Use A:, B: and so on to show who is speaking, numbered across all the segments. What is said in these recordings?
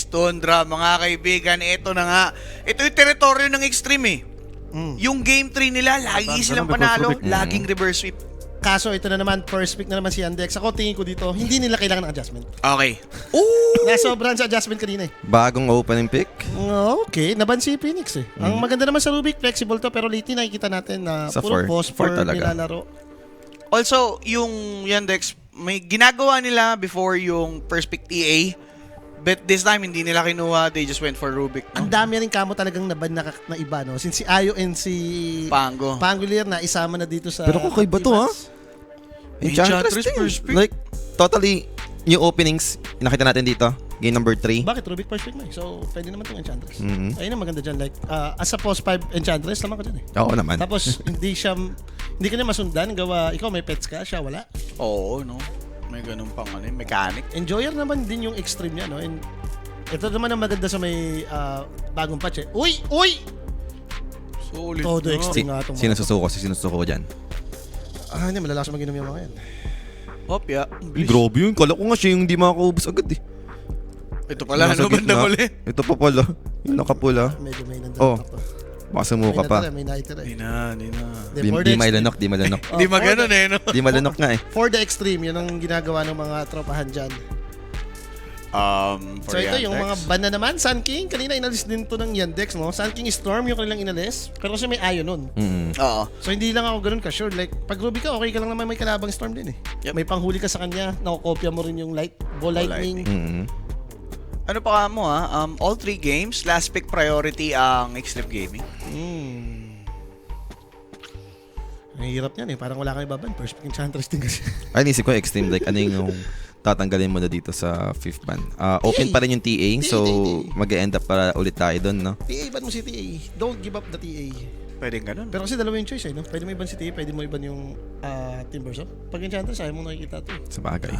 A: Tundra, mga kaibigan, ito na nga. Ito yung teritoryo ng Extreme eh. Yung game 3 nila, lagi silang panalo, laging reverse sweep.
B: Kaso ito na naman, first pick na naman si Yandex. Ako tingin ko dito, hindi nila kailangan ng adjustment.
A: Okay. Ooh!
B: Nasobran sa adjustment kanina eh.
C: Bagong opening pick.
B: Okay, naban si Phoenix eh. Ang maganda naman sa Rubik, flexible to, pero lately nakikita natin na
C: Sa
B: puro
C: four.
B: post
C: Four
B: for
C: talaga.
B: nilalaro.
A: Also, yung Yandex, may ginagawa nila before yung first pick TA. But this time, hindi nila kinuha. They just went for Rubik.
B: Ang dami rin kamo talagang naban na iba, no? Since si Ayo and si
A: Pango.
B: Pangulier na isama na dito sa...
C: Pero kakaiba to, ha?
A: Enchantress
C: Enchantress
A: first pick.
C: Like, totally, yung openings, nakita natin dito. Game number 3.
B: Bakit Rubik first pick mo eh? So, pwede naman itong Enchantress.
C: Mhm.
B: Ayun ang maganda dyan. Like, as a post 5 Enchantress, naman ka dyan eh.
C: Oo naman.
B: Tapos, hindi ka niya masundan. Gawa, ikaw may pets ka, siya wala.
A: Oo, no? May ganun pang mechanic.
B: Enjoyer naman din yung extreme niya, no? And ito naman ang maganda sa may bagong patch eh. Uy! Uy!
A: Solid.
B: Todo
A: no?
B: extreme nga itong
C: Sino susuko? Sino susuko dyan?
B: Hindi, malalakas mag-inom yung mga yan.
A: Hopya.
C: Grabe yun. Kala ko nga siya yung hindi makakaubos agad eh.
A: Ito pala,
C: Nasa
A: ano bandang
C: gitna.
A: uli?
C: Ito pa pala. Yung nakapula.
B: Medyo may nandun.
C: Oh. Baka sumuka pa.
B: May naitira
A: Di
B: eh.
A: na.
C: Di malanok, di malanok.
A: Hindi maganon eh, no?
C: Di malanok nga eh.
B: For the extreme, yun ang ginagawa ng mga tropahan dyan.
A: For
B: So ito yung mga
A: Yandex.
B: ban na naman. Sun King, kanina inalis din to ng Yandex, no? Sun King Storm yung kanilang inalis. Pero kasi may Ayo nun.
A: Oo.
B: So hindi lang ako ganun ka-sure. Like, pag Ruby ka, okay ka lang naman may kalabang Storm din eh.
A: Yep.
B: May panghuli ka sa kanya, nakokopya mo rin yung Ball Lightning.
A: Ano pa ka mo all 3 games, last pick priority ang Extreme Gaming.
B: Ang hirap niyan eh. Parang wala kang ibaban. First pick Enchantress din kasi.
C: Ay, nisip ko extreme. Like, ano yung tatanggalin mo na dito sa 5th ban? Open pa rin yung TA. So, mag-e-end up para ulit tayo doon, no?
B: TA, ban mo si TA. Don't give up the TA.
A: Pwedeng ganun.
B: Pero kasi dalawa yung choice eh, no? Pwede mo iban si TA, pwede mo iban yung Timbersaw. Pag Enchantress, ayaw mo nakikita ito eh.
C: Sa bagay.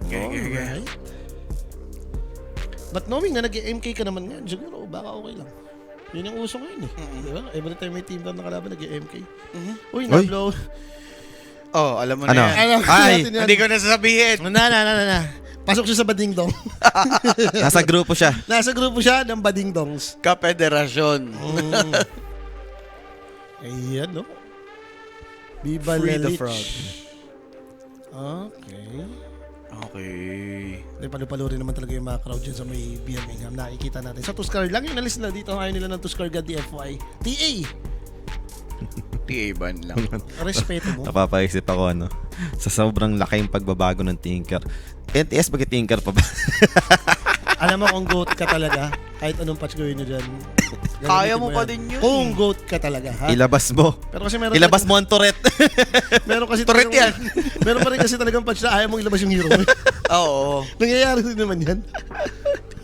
A: Okay.
B: Alright. But knowing na nag-MK ka naman nga, siguro baka okay lang. Yun yung uso ngayon eh. Di ba? Every time may team down na kalaban, nag-MK. Uy, na-blow.
A: Oh, alam mo
C: Ano?
A: na yan.
C: Ay!
A: Hindi ko na sasabihin.
B: Na. Pasok siya sa badingdong.
C: Nasa grupo siya.
B: Nasa grupo siya ng badingdongs.
A: Kapederasyon.
B: Ayan, no? Viva
A: Free the
B: Lelich.
A: frog.
B: Okay.
A: Okay.
B: Palo-palo rin naman talaga yung mga crowd dyan sa may Birmingham. Nakikita natin. Sa Tuskar lang yung nalis na dito. Ayaw nila ng Tuskar God DFY. TA!
A: TA ban lang.
B: Respeto mo.
C: Napapaisip ako, ano? Sa sobrang laking pagbabago ng Tinker. NTS, bakit Tinker pa ba?
B: Alam mo kung goat ka talaga, kahit anong patch gawin nyo dyan.
A: Kaya mo
B: yan.
A: pa din yun.
B: Kung goat ka talaga, ha?
C: Ilabas mo.
B: Pero kasi meron
C: Ilabas mo ang turret.
B: Meron kasi
A: Turret yan.
B: Meron pa rin kasi talagang patch na ayaw mong ilabas yung hero mo.
A: Oo.
B: Nangyayari din naman yan.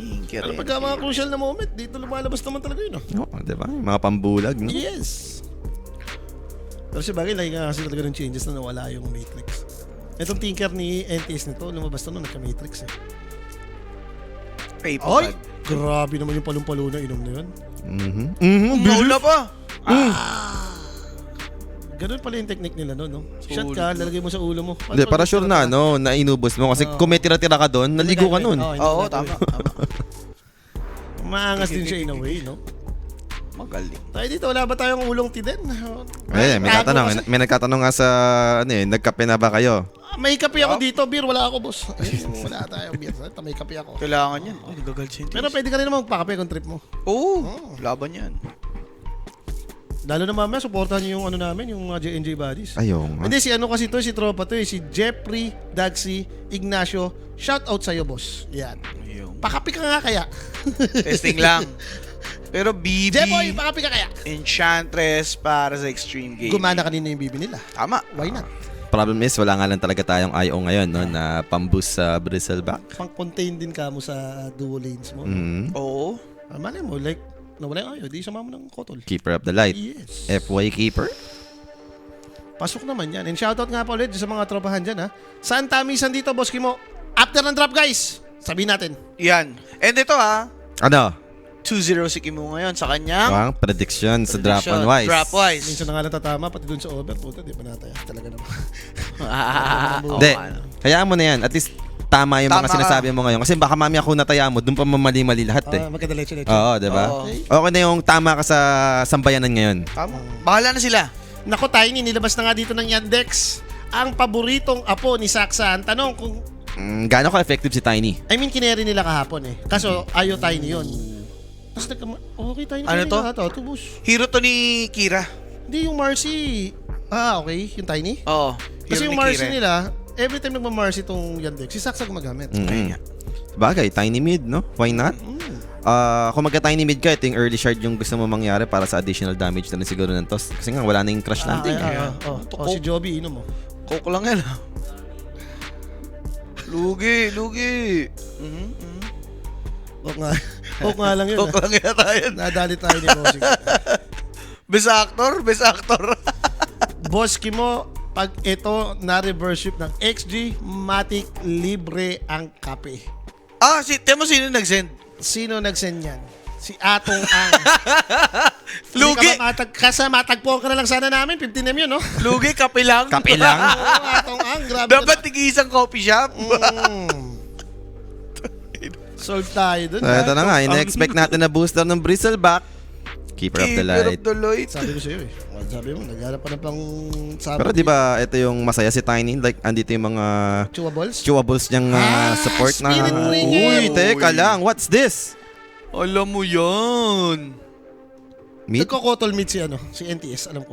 A: Tinker.
B: Pero pagka mga crucial na moment, dito lumalabas naman talaga yun. Oh.
C: Oo, diba? Yung mga pambulag, no?
B: Yes. Pero sa bagay, lagi nga kasi talaga ng changes na nawala yung Matrix. Itong Tinker ni NTS nito, lumabas na nun, nagka-Matrix eh.
A: Paper
B: Ay! Grabe naman yung palong-palo na inom na yun.
A: Maula pa.
B: Ganun pala yung technique nila no? Shot ka, lalagay mo sa ulo mo.
C: Hindi, para sure na, no? Na inubos mo. Kasi kung may tira-tira ka doon, naligo ka nun.
A: Oo, tama.
B: Maangas din siya in a way, no?
A: Magaling.
B: Tayo dito, wala ba tayong ulong tiden?
C: Eh, may nagtatanong. May nagtatanong nga sa, nagkape na ba kayo?
B: May kape ako dito, beer, wala ako, boss. Wala tayong beer. May kape ako.
A: Kailangan yan. Oh, nagagal siya.
B: Pero pwede ka rin naman magpakape kung trip mo.
A: Oo, laban yan.
B: Lalo na mamaya, supportahan niyo yung ano namin, yung mga JNJ buddies.
C: Ayaw nga.
B: Hindi, si ano kasi to, si tropa to, si Jeffrey, Dagsy, Ignacio. Shout out sa'yo, boss. Yan.
A: Ayun.
B: Pakape ka nga kaya.
A: Testing lang. Pero BB,
B: Jeboy, pakape ka kaya.
A: Enchantress para sa Extreme Gaming.
B: Gumana kanina yung bibi nila.
A: Tama.
B: Why not?
C: Problem is, wala nga lang talaga tayong IO ngayon, no? Na pamboost sa Bristleback.
B: Pang-contain din ka mo sa duo lanes mo.
A: Oo.
B: Malay mo, like, nawala yung ayo, di sama mo ng kotol.
C: Keeper of the Light.
B: Yes.
C: FY Keeper.
B: Pasok naman yan. And shoutout nga pa ulit sa mga tropahan dyan, ha? Saan tamisan dito, boss Kimo? After ng drop, guys! Sabihin natin.
A: Yan. And ito
C: Ano?
A: 2-0 si Kimu ngayon sa kanyang
C: Ang prediction sa drop on wise.
A: Drop-wise.
B: Minsan na nga natatama, pati dun sa over. Puta, di pa nataya. Talaga naman.
C: Hindi. Hayaan mo na yan. At least, tama yung mga
A: Tama ka.
C: sinasabi mo ngayon. Kasi baka mamaya kung nataya mo, doon pa mamali-mali lahat eh.
B: Magkadaleche-leche.
C: Oo, diba?
A: Oo.
C: Okay na yung tama ka sa sambayanan ngayon.
A: Tama. Bahala na sila.
B: Nako, Tiny, nilabas na nga dito ng Yandex ang paboritong apo ni Saksa. Ang tanong kung,
C: Gaano ka-effective si Tiny?
B: I mean, kineri nila kahapon eh. Kaso, ayaw Tiny yun. Tapos okay, Tiny.
A: Ano to?
B: Tubos.
A: Hero to ni Kira.
B: Hindi, yung Marcy. Okay. Yung Tiny.
A: Oo.
B: Kasi
A: hero
B: yung
A: ni
B: Marcy
A: Kira.
B: nila, every time nagma-Marcy itong Yandex, si Saksa gumagamit.
C: Mm. Bagay, Tiny mid, no? Why not? Kung magka-Tiny mid ka, ito yung early shard yung gusto mo mangyari para sa additional damage na rin siguro ng toss. Kasi nga, wala na yung crush landing.
B: Si Joby, inom mo.
A: Coke lang yan. Lugi.
B: Coke nga lang yun.
A: Coke lang yata yan.
B: Nadali tayo ni Bossing.
A: Best actor.
B: Boski mo, pag ito na-reverse ship ng XG, Matic libre ang kape.
A: Temo sino nag-send?
B: Sino nag-send yan? Si Atong Ang.
A: Lugi.
B: Matagpuan ka na lang sana namin. 15M yun, no?
A: Lugi, kape lang.
C: Kape lang.
B: Oo, Atong Ang. Grabe.
A: Dapat tig-isang coffee shop.
B: Solve tayo dun.
C: So, ito na nga, ina-expect natin na booster ng Bristleback. Keeper of the Light.
B: Sabi ko sa'yo eh. Sabi mo, naghanap pa na pang sabi.
C: Pero di ba ito yung masaya si Tiny? Like, andito yung mga chewables niyang support na.
B: Spirit Bringer.
C: Uy, teka lang. What's this?
A: Alam mo yan.
C: Meat?
B: Nagko-cottle meet si NTS, alam ko.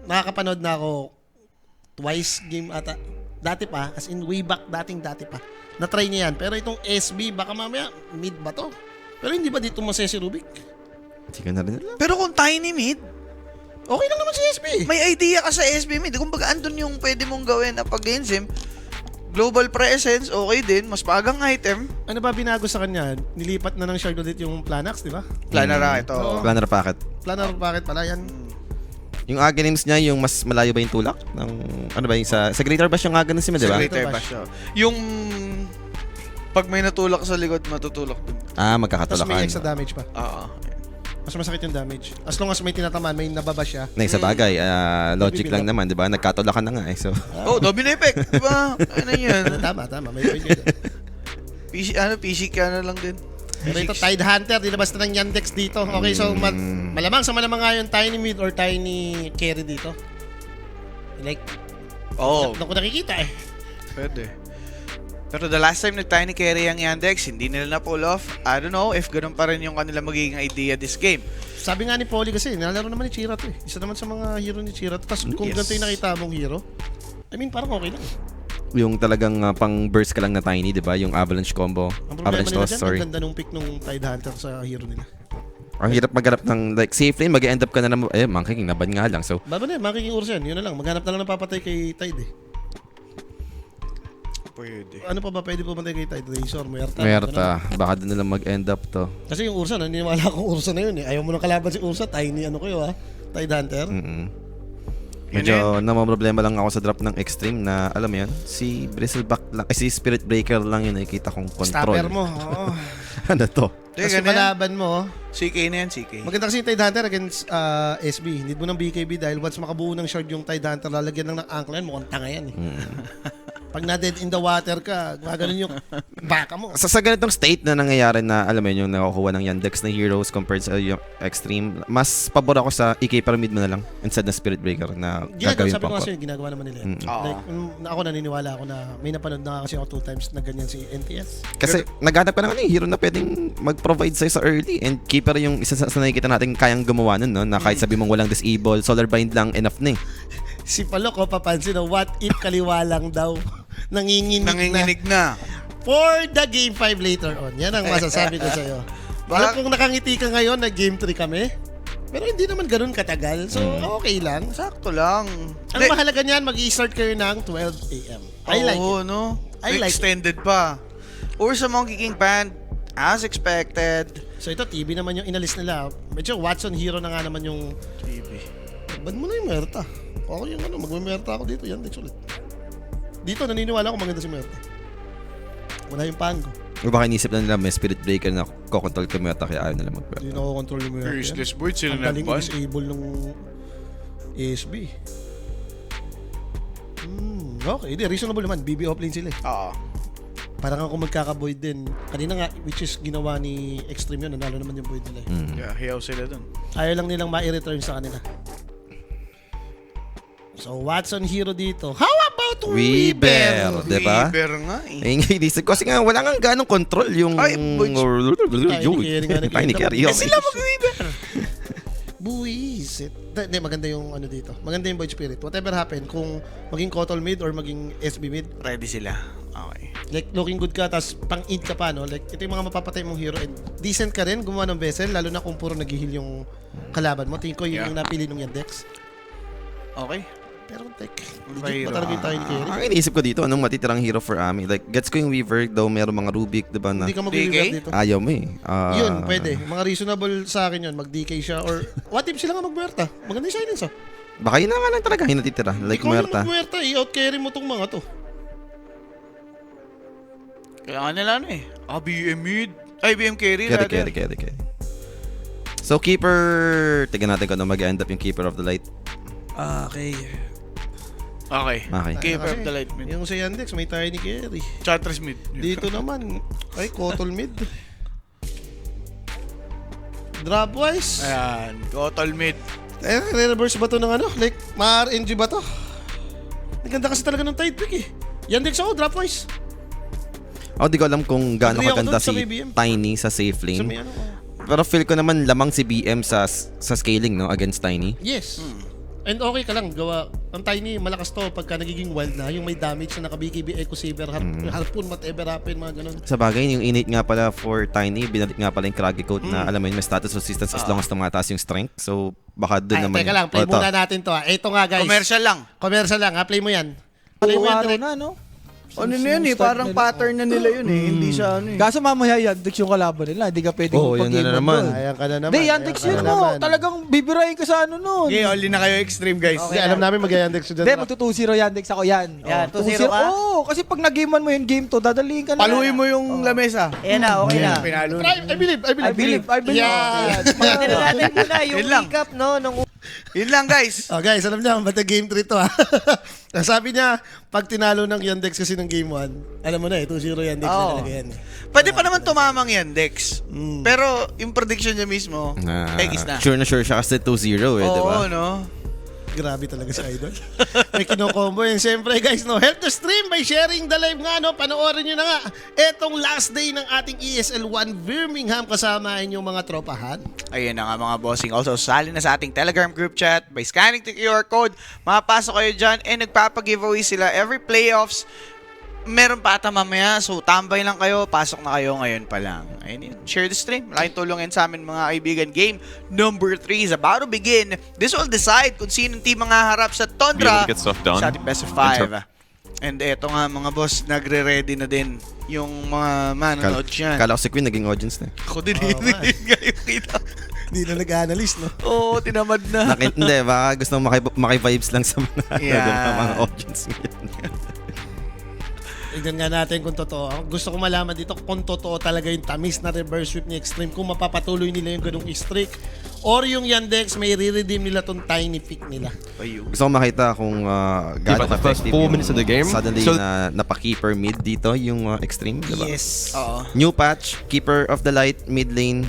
B: Nakakapanood na ako twice game ata. Dati pa, as in way back, dati pa. Na-try niya yan. Pero itong SB, baka mamaya, mid ba to? Pero hindi ba dito masaya si Rubik?
C: Hindi ka na rin alam.
A: Pero kung Tiny mid,
B: Okay lang naman si SB.
A: may idea ka sa SB mid. Kung baga andun yung pwede mong gawin na pag-gains him, global presence, okay din. Mas pagang item.
B: Ano ba binago sa kanya? Nilipat na ng shard ulit yung Planax, di ba?
A: Planar na ito.
B: Oo.
C: Planner packet.
B: Planar, bakit pala yan?
C: Yung Aghanim's niya, yung mas malayo ba yung tulak? Ng, ano ba yung sa Greater Bash yung Aghanim mo, di ba?
A: Sa Greater Bash. Yung pag may natulak sa likod, matutulak din.
B: Tapos
C: Magkakatulakan.
B: may extra damage pa.
A: Oo.
B: Mas masakit yung damage. As long as may tinatamaan, may nababa siya.
C: Na sa bagay, logic
B: Bibilang.
C: lang naman, di ba? Nagkatulakan na nga eh. So,
A: Domino effect. Diba? Ano yan?
B: Tama. May point yun.
A: PC ka na lang din.
B: Pero ito, Tide Hunter, dilabas na ng Yandex dito. Okay, so malamang nga yung Tiny Mid or Tiny Carry dito. Like,
A: Oo.
B: doon ko nakikita eh.
A: Pwede. Pero the last time nag-Tiny Carry ang Yandex, hindi nila na-pull off. I don't know if ganun pa rin yung kanila magiging idea this game.
B: Sabi nga ni Polly kasi, nalaro naman ni Chira to eh. Isa naman sa mga hero ni Chira. Tapos kung
A: Yes.
B: ganito yung nakita mong hero, I mean, parang okay lang.
C: yung talagang pang burst ka lang na Tiny, di ba? Yung avalanche combo.
B: Ang problema
C: Avalanche
B: nila
C: toss,
B: dyan,
C: sorry.
B: ang ganda nung pick nung Tide Hunter sa hero nila.
C: Ang hirap maghanap ng like safe lane, mag-end up ka na naman, Monkey King, naban nga lang. So,
B: Baba na yun, magiging Ursa yan. Yun na lang, maghanap na lang ng papatay kay Tide eh.
A: Pwede.
B: Ano pa ba pwede pumatay kay Tide? Razor, Merta.
C: Merta, baka doon na lang mag-end up to.
B: Kasi yung Ursa, naniniwala akong Ursa na yun eh. Ayaw mo nang kalaban si Ursa, Tiny ano kayo ha? Tide Hunter.
C: Medyo namamroblema lang ako sa drop ng Extreme na, alam mo yan, si Bristleback lang, si Spirit Breaker lang yung nakikita kong control.
B: Stopper mo. Oo.
C: Ano to?
B: Tapos
A: Teka
B: yung
A: na yan.
B: kalaban mo,
A: CK na yan, CK.
B: maganda kasi yung Tide Hunter against SB. Need mo ng BKB dahil once makabuo ng shard yung Tide Hunter, lalagyan lang ng ankle yan, mukhang tanga yan eh. Pag na-dead in the water ka, gaganon yung baka mo.
C: Sa ganitong state na nangyayari na, alam mo yun, yung nakukuha ng Yandex na heroes compared sa yung Extreme, mas pabor ako sa i-pyramid mo na lang instead na Spirit Breaker na gagawin
B: Sabi ko
C: pa ko.
B: kasi ginagawa naman nila yan. Like, ako naniniwala ako na may napanood na kasi ako 2 times na ganyan si NTS.
C: Kasi naghanap ka na ano, hero na pwedeng mag-provide sa'yo sa early and keeper yung isa sa nakikita natin kayang gumawa nun, no? Na kahit sabi mong walang disable, solar bind lang enough na eh.
B: Si Palok, papansin na what if kaliwa lang daw.
A: Nanginginig na.
B: For the game 5 later on. Yan ang masasabi ko sa'yo. Alam kong nakangiti ka ngayon na game 3 kami. Pero hindi naman ganun katagal. So, okay lang.
A: Sakto lang.
B: Ang mahalaga niyan, mag-i-start kayo ng 12 a.m. I like it.
A: No?
B: I like
A: Extended pa. Or sa Monkey King Band, as expected.
B: So, ito, TV naman yung inalis nila. Medyo Watson hero na nga naman yung...
A: TV.
B: Ba't mo na yung Merta? Okay yung ano, magme-Merta ako dito. Yan, next ulit. Dito, naniniwala ko maganda si Merta. Wala yung Pango.
C: O baka inisip na nila may Spirit Breaker na kokontrol ka Merta kaya ayaw nila mag-Merta.
B: Hindi na ako control yung Merta.
A: Useless board sila
B: Ang galing
A: nagban.
B: disable ng ASB. Okay, di reasonable naman. BB offlane sila eh.
A: Oo.
B: Parang ako magkaka-void din. Kanina nga, which is ginawa ni Extreme yun, nanalo naman yung void nila.
A: Yeah, hiyaw sila dun.
B: Ayaw lang nilang ma-return sa kanila. So, Watson hero dito. How about
C: Weaver,
B: Weaver?
C: diba?
A: Weaver nga eh.
C: Eh, nga inisip ko kasi nga wala nga ganong control yung
A: Ay,
C: Tiny carry.
A: Eh, sila mag-Weaver.
B: Buisit. Hindi, maganda yung ano dito. Maganda yung Void Spirit. Whatever happen, kung maging Kotol mid or maging SB mid,
A: Ready sila. Okay.
B: like looking good ka, tapos pang-id ka pa, no? Like, ito yung mga mapapatay mong hero. And decent ka rin, gumawa ng vessel, lalo na kung puro nag-heal yung kalaban mo. Tingin ko yun
A: Yeah.
B: yung napili nung Yandex.
A: Okay.
B: Pero, like,
A: Mahirap.
B: legit ba talaga yung Tiny Carry?
C: Ang inisip ko dito, anong matitirang hero for Ami? Like, gets ko yung Weaver, though meron mga Rubik, diba na
B: Hindi ka mag-weaver
A: DK?
B: dito.
C: ayaw mo eh.
B: Yun, pwede. Mga reasonable sa akin yun. Mag-DK siya or what if sila nga mag-Muerta? Maganda yung silence, oh.
C: Baka yun na nga lang talaga yung natitira. Like,
B: Ikaw yung
C: Muerta.
B: mag-Muerta, i-out-carry mo tong mga to.
A: Kaya nga nila ano eh. BM mid. Ay, BM carry.
C: Carry. So, Keeper, tignan natin kung ano mag-end up yung Keeper of the Light.
B: Okay.
A: Okay.
C: Okay.
A: Keeper of the Light mid.
B: Yung sa Yandex, may Tiny Carry.
A: Chatras mid.
B: Dito naman, ay, Kotol mid. Dropwise.
A: Ayan. Kotol mid.
B: Eh, re-reverse ba to ng ano? Like, ma-RNG ba to? Ang ganda kasi talaga ng tide pick eh. Yandex ako, Dropwise.
C: Ako di ko alam kung gaano
B: Agree ako
C: kaganda
B: dun sa
C: si
B: may BM.
C: Tiny sa safe
B: So,
C: lane.
B: may ano,
C: Pero feel ko naman lamang si BM sa scaling, no? Against Tiny.
B: yes. And okay ka lang, gawa. Ang Tiny, malakas to pagka nagiging wild na. Yung may damage na naka-BKB, Echo Saber, Harpoon, whatever happen, mga ganun.
C: Sa bagay, yung innate nga pala for Tiny, binalik nga pala yung Kraggy Coat na alam mo yun, may status resistance as long as tumataas yung strength. So, baka doon
B: Ay,
C: naman.
B: teka lang, play
C: Oh, to.
B: muna natin to. Ito nga, guys.
A: Commercial lang.
B: Commercial lang, ha? Play mo yan. Play mo yan, direct.
D: na, no?
E: Ano na yan eh, parang pattern na nila yun eh. Hindi siya ano eh.
D: Kaso mamaya Yandex yung kalaban nila. Hindi ka pwedeng
C: Oo, yun na naman.
B: Ayan ka na naman.
D: Hindi, Yandex
B: ayan
D: yun
B: ka na
D: mo.
B: naman.
D: Talagang bibirahin ka sa ano nun.
E: Okay, only na kayo extreme guys.
B: Hindi, alam namin mag-Yandex yun.
D: Hindi, magto 2-0 Yandex ako yan.
F: Yan, 2-0 ka?
D: Oo, kasi pag nag-gamean mo yung game to, dadalihin ka na.
E: Paluin mo yung lamesa.
F: Ayan na, okay na.
E: Pinalo
B: I believe.
D: I believe.
B: Yan.
F: Tingnan natin muna yung
A: Yun lang.
F: recap, no? Nung
A: Yun lang guys.
B: Oh, guys, alam niyo, bata game 3 to ha. Sabi niya, pag tinalo ng Yandex kasi ng game 1, alam mo na eh, 2-0 Yandex na
A: Oo.
B: talaga yan.
A: Pwede pa naman tumamang yan, Dex. Pero yung prediction niya mismo, X na.
C: Sure na sure siya kasi 2-0 eh, di ba?
A: Oo, no?
B: Grabe talaga si Idol. May kino-combo yun. Siyempre guys, no, help the stream by sharing the live nga, no. Panoorin nyo na nga. Etong last day ng ating ESL 1 Birmingham kasama inyong mga tropahan.
A: Ayan na nga mga bossing. Also, sali na sa ating Telegram group chat by scanning the QR code. Makapasok kayo dyan and nagpapag-giveaway sila every playoffs. Meron pa ata mamaya. So, tambay lang kayo. Pasok na kayo ngayon pa lang. Ayun yun. Share the stream. Malaking tulong yan sa amin mga kaibigan. Game number 3 is about to begin. This will decide kung sinong team ang haharap sa Tundra
G: Be able to get stuff done.
A: sa ating best of 5. And eto nga mga boss, nagre-ready na din yung mga manonood dyan.
C: Kala ko si Queen naging audience na.
A: Ako din
B: Oo nga eh.
A: ngayon kita.
B: Hindi na nag-analyst, no?
A: Oo, tinamad na.
C: Hindi, baka gusto mo maki-vibes lang sa mga,
A: Yeah.
C: mga audience ngayon.
B: Tignan nga natin kung totoo. Gusto ko malaman dito kung totoo talaga yung tamis na reverse sweep ni Extreme. Kung mapapatuloy nila yung ganung streak. Or yung Yandex, may re-redeem nila tong tiny pick nila.
A: Ayun.
C: Gusto ko makita kung gaano
G: about the first
C: effective
G: 4
C: yung
G: minutes of the game.
C: Suddenly
G: So-
C: na napaka-keeper mid dito, yung Extreme, diba?
B: Yes.
A: Oo.
C: New patch, Keeper of the Light, mid lane.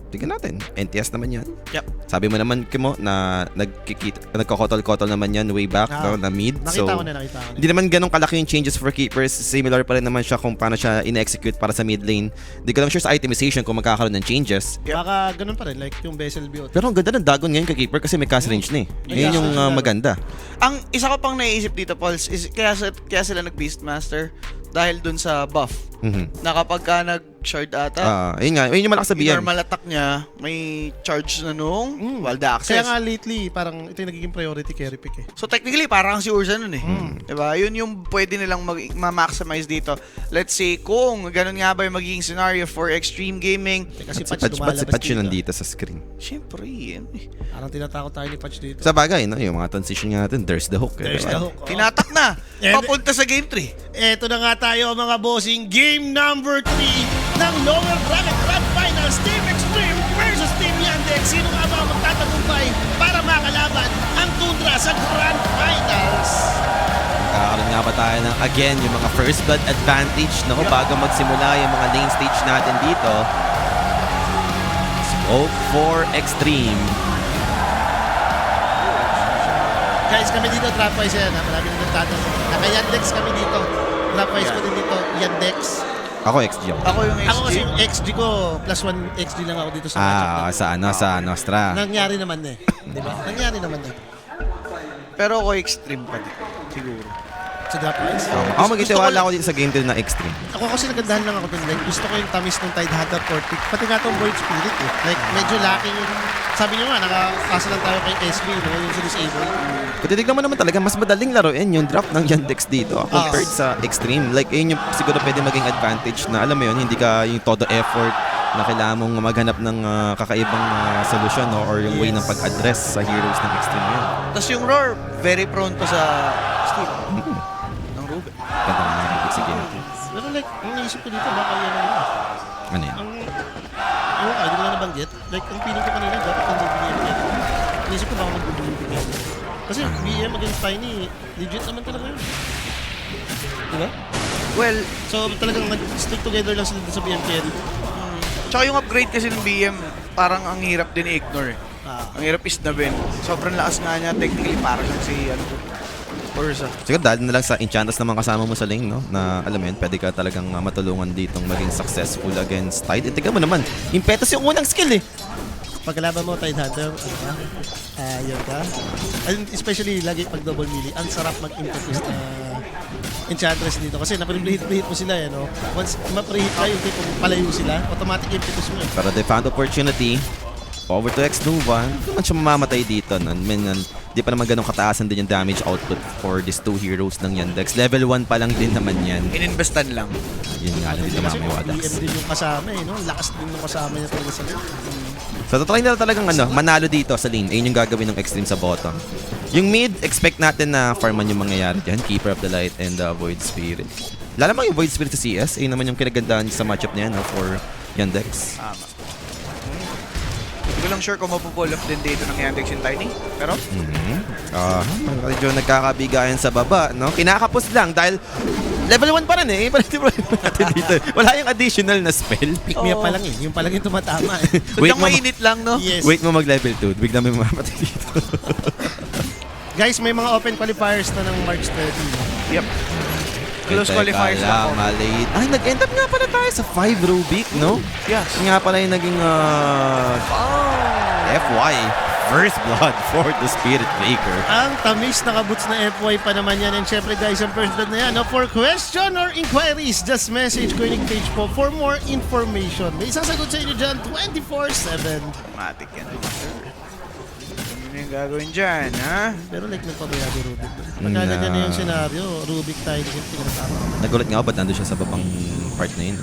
C: Tignan natin. NTS naman yan.
A: Yep.
C: Sabi mo naman, Kimo, na nagkakotol-kotol naman yan way back no, na mid.
B: Nakita ko na.
C: Hindi naman ganun kalaki yung changes for keepers. Similar pa rin naman siya kung paano siya ina-execute para sa mid lane. Hindi ko lang sure sa itemization kung magkakaroon ng changes.
B: Baka ganun pa rin, like yung Vessel Build.
C: Pero ang ganda ng Dagon ngayon kay keeper kasi may cast range na eh. Yun yung maganda.
A: Ang isa ko pang naisip dito, Pauls, is kaya sila nag-Beastmaster dahil dun sa buff.
C: Mhm.
A: Na kapag ka nag-shard ata,
C: Yun nga, yun yung malakas
A: yung
C: sabihan.
A: normal attack niya, may charge na nung wild
B: Kaya
A: access.
B: nga lately, parang ito yung nagiging priority carry pick eh.
A: So technically, parang si Ursa nun eh. Diba? Yun yung pwede nilang ma-maximize dito. Let's say, kung ganun nga ba yung magiging scenario for extreme gaming,
B: Kasi
C: Si
B: patch
C: Patch
B: lumalabas
C: yun
B: dito.
C: nandito sa screen.
A: syempre, yan eh.
B: Parang tinatakot tayo ni Patch dito.
C: Sa bagay, no? Yung mga transition nga natin, there's the hook.
B: There's the hook.
A: Tinatak na!
B: And-
A: Papunta sa game 3.
B: Eto na nga tayo mga bossing. Game number 3 ng lower bracket grand finals. Team Extreme versus Team Yandex. Sino nga ba ang magtatagumpay para makalaban ang Tundra sa grand finals?
C: Magkakaroon nga ba tayo ng, again, yung mga first blood advantage, no? Bago magsimula yung mga lane stage natin dito. Smoke for Extreme.
B: Guys, kami dito, Trapwise yan. Marami na nagtatanong. Naka-Yandex kami dito. Trapwise ko din dito, Yandex.
C: Ako XG ako.
A: Ako yung
B: Ako kasi
A: XG.
B: yung XG ko, +1 XG lang ako dito sa matchup.
C: Sa Nostra.
B: Nangyari naman eh. Di ba? Nangyari naman eh.
A: Pero ako extreme pa din. Siguro.
B: Sa Trapwise.
C: Ako magtitiwala ako dito sa game din na Extreme.
B: Ako kasi nagandahan lang ako dun. Like, gusto ko yung tamis ng Tidehunter Portic. Pati nga itong Void Spirit eh. Like, medyo lacking yung... Sabi nyo nga, nakakasa lang tayo kay SB, no? Yung sa disable.
C: Kung titignan mo naman talaga, mas madaling laruin yung draft ng Yandex dito compared sa Extreme. Like, ayun yung siguro pwede maging advantage na, alam mo yun, hindi ka yung todo effort na kailangan mong maghanap ng kakaibang solusyon, no? Or yung way ng pag-address sa heroes ng Extreme yun.
A: Tapos yung Roar, very prone to sa Steve. Ng Ruben.
C: Ganda na narinig sige.
B: Pero like, ang naisip ko dito, baka yan ano.
C: Ano yan?
B: Ang... Ewan ka, hindi ko lang nabanggit. Like, ang feeling ko kanina, dapat ang BM yan. Naisip ko baka mag-BM. Kasi BM against Tiny, legit naman talaga yun. Diba?
A: Well,
B: So talagang nag-stick together lang sila sa BM carry.
A: tsaka yung upgrade kasi ng BM, parang ang hirap din i-ignore eh. Ang hirap isnabin. Sobrang lakas nga niya, technically parang siyang si, ano to, Ursa.
C: Siguro dahil na lang sa Enchantress naman kasama mo sa lane, no? Na alam mo yun, pwede ka talagang matulungan ditong maging successful against Tide. Tignan mo naman, Impetus yung unang skill eh.
B: Pagkalaban mo, Tidehunter, ano ka? Yun ka. And especially, lagi pag double melee, ang sarap mag-impetus na Enchantress dito. Kasi na-preheat mo sila, eh, no? Once ma-preheat ka, yung tipong palayo sila, automatic impetus mo eh.
C: Pero they found opportunity. Over to X-Nova. Hindi naman siya mamamatay dito. Di pa naman ganun kataasan din yung damage output for these two heroes ng Yandex. Level 1 pa lang din naman yan.
A: Ininvestan lang.
C: Yun nga lang din
B: Kasi
C: naman may
B: BM
C: Wadax.
B: din yung kasama eh, no? Lakas din yung kasama niya talaga sa lane.
C: So tatry nila talagang manalo dito sa lane. Ayun yung gagawin ng Extreme sa bottom. Yung mid, expect natin na farman yung mangyayari dyan. Keeper of the Light and Void Spirit. Lalamang yung Void Spirit sa CS. Ayun naman yung kinagandaan sa matchup niya, no, for Yandex.
A: Tama. Hindi ko lang sure kung mapupull off din dito ng Yandex yung Tiny. Pero,
C: Medyo nagkakabigayan sa baba, no? Kinakapos lang dahil level 1 pa rin eh. Parang di problema natin dito. Wala yung additional na spell.
B: Pick me up pa lang eh. Yung pa lang yung tumatama eh.
A: sadyang mainit lang, no?
B: Yes.
C: Wait mo mag level 2. Bigla may mamamatay dito.
B: Guys, may mga open qualifiers na ng March 30.
A: Yep. Close qualifiers lang po.
C: Malate. Ay, nag-end up nga pala tayo sa 5 Rubik, no?
A: Yes.
C: Yun nga pala yung naging FY. First blood for the Spirit Breaker.
B: Ang tamis na kabuts na FY pa naman yan. And syempre guys, ang first blood na yan. No? For question or inquiries, just message Koenig page po for more information. May isang sagot sa inyo dyan, 24/7.
A: Matik yan. Ano yung gagawin dyan, ha?
B: Pero like nagpabayado Rubik. Pagkaganyan na yung senaryo, Rubik tayo din pinatama.
C: Nagulat nga ako ba't nandun siya sa babang part na yun?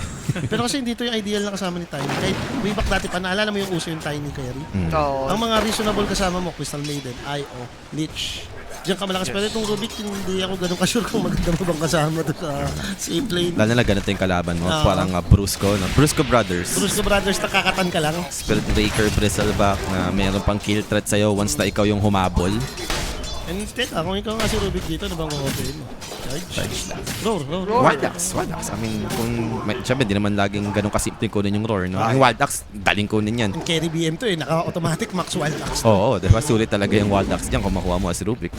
B: Pero kasi dito yung ideal na kasama ni Tiny. Kahit way back dati pa, naalala mo yung uso yung Tiny carry?
A: Oo.
B: Ang mga reasonable kasama mo, Crystal Maiden, IO, Lich. Diyan ka malakas. Pero itong Rubik, hindi ako ganun ka-sure kung maganda mo bang kasama to sa safe lane.
C: Lalo na ganito yung kalaban mo.
B: Oo.
C: Parang Brusco, no? Brusco Brothers.
B: Brusco Brothers, nakakatan ka lang.
C: Spirit Breaker, Bristleback na mayroon pang kill threat sa'yo once na ikaw yung humabol.
B: And instead, kung ikaw nga si Rubik dito, ano bang open mo? Charge lang. Roar.
C: Wildax. I mean, siyempre, di naman laging ganun kasimple kunin yung roar, no? Yung Wildax, daling kunin yan.
B: Ang carry BM to eh, naka-automatic max wild axe.
C: Oo, diba? Sulit talaga yung Wildax dyan kung makuha mo as Rubik.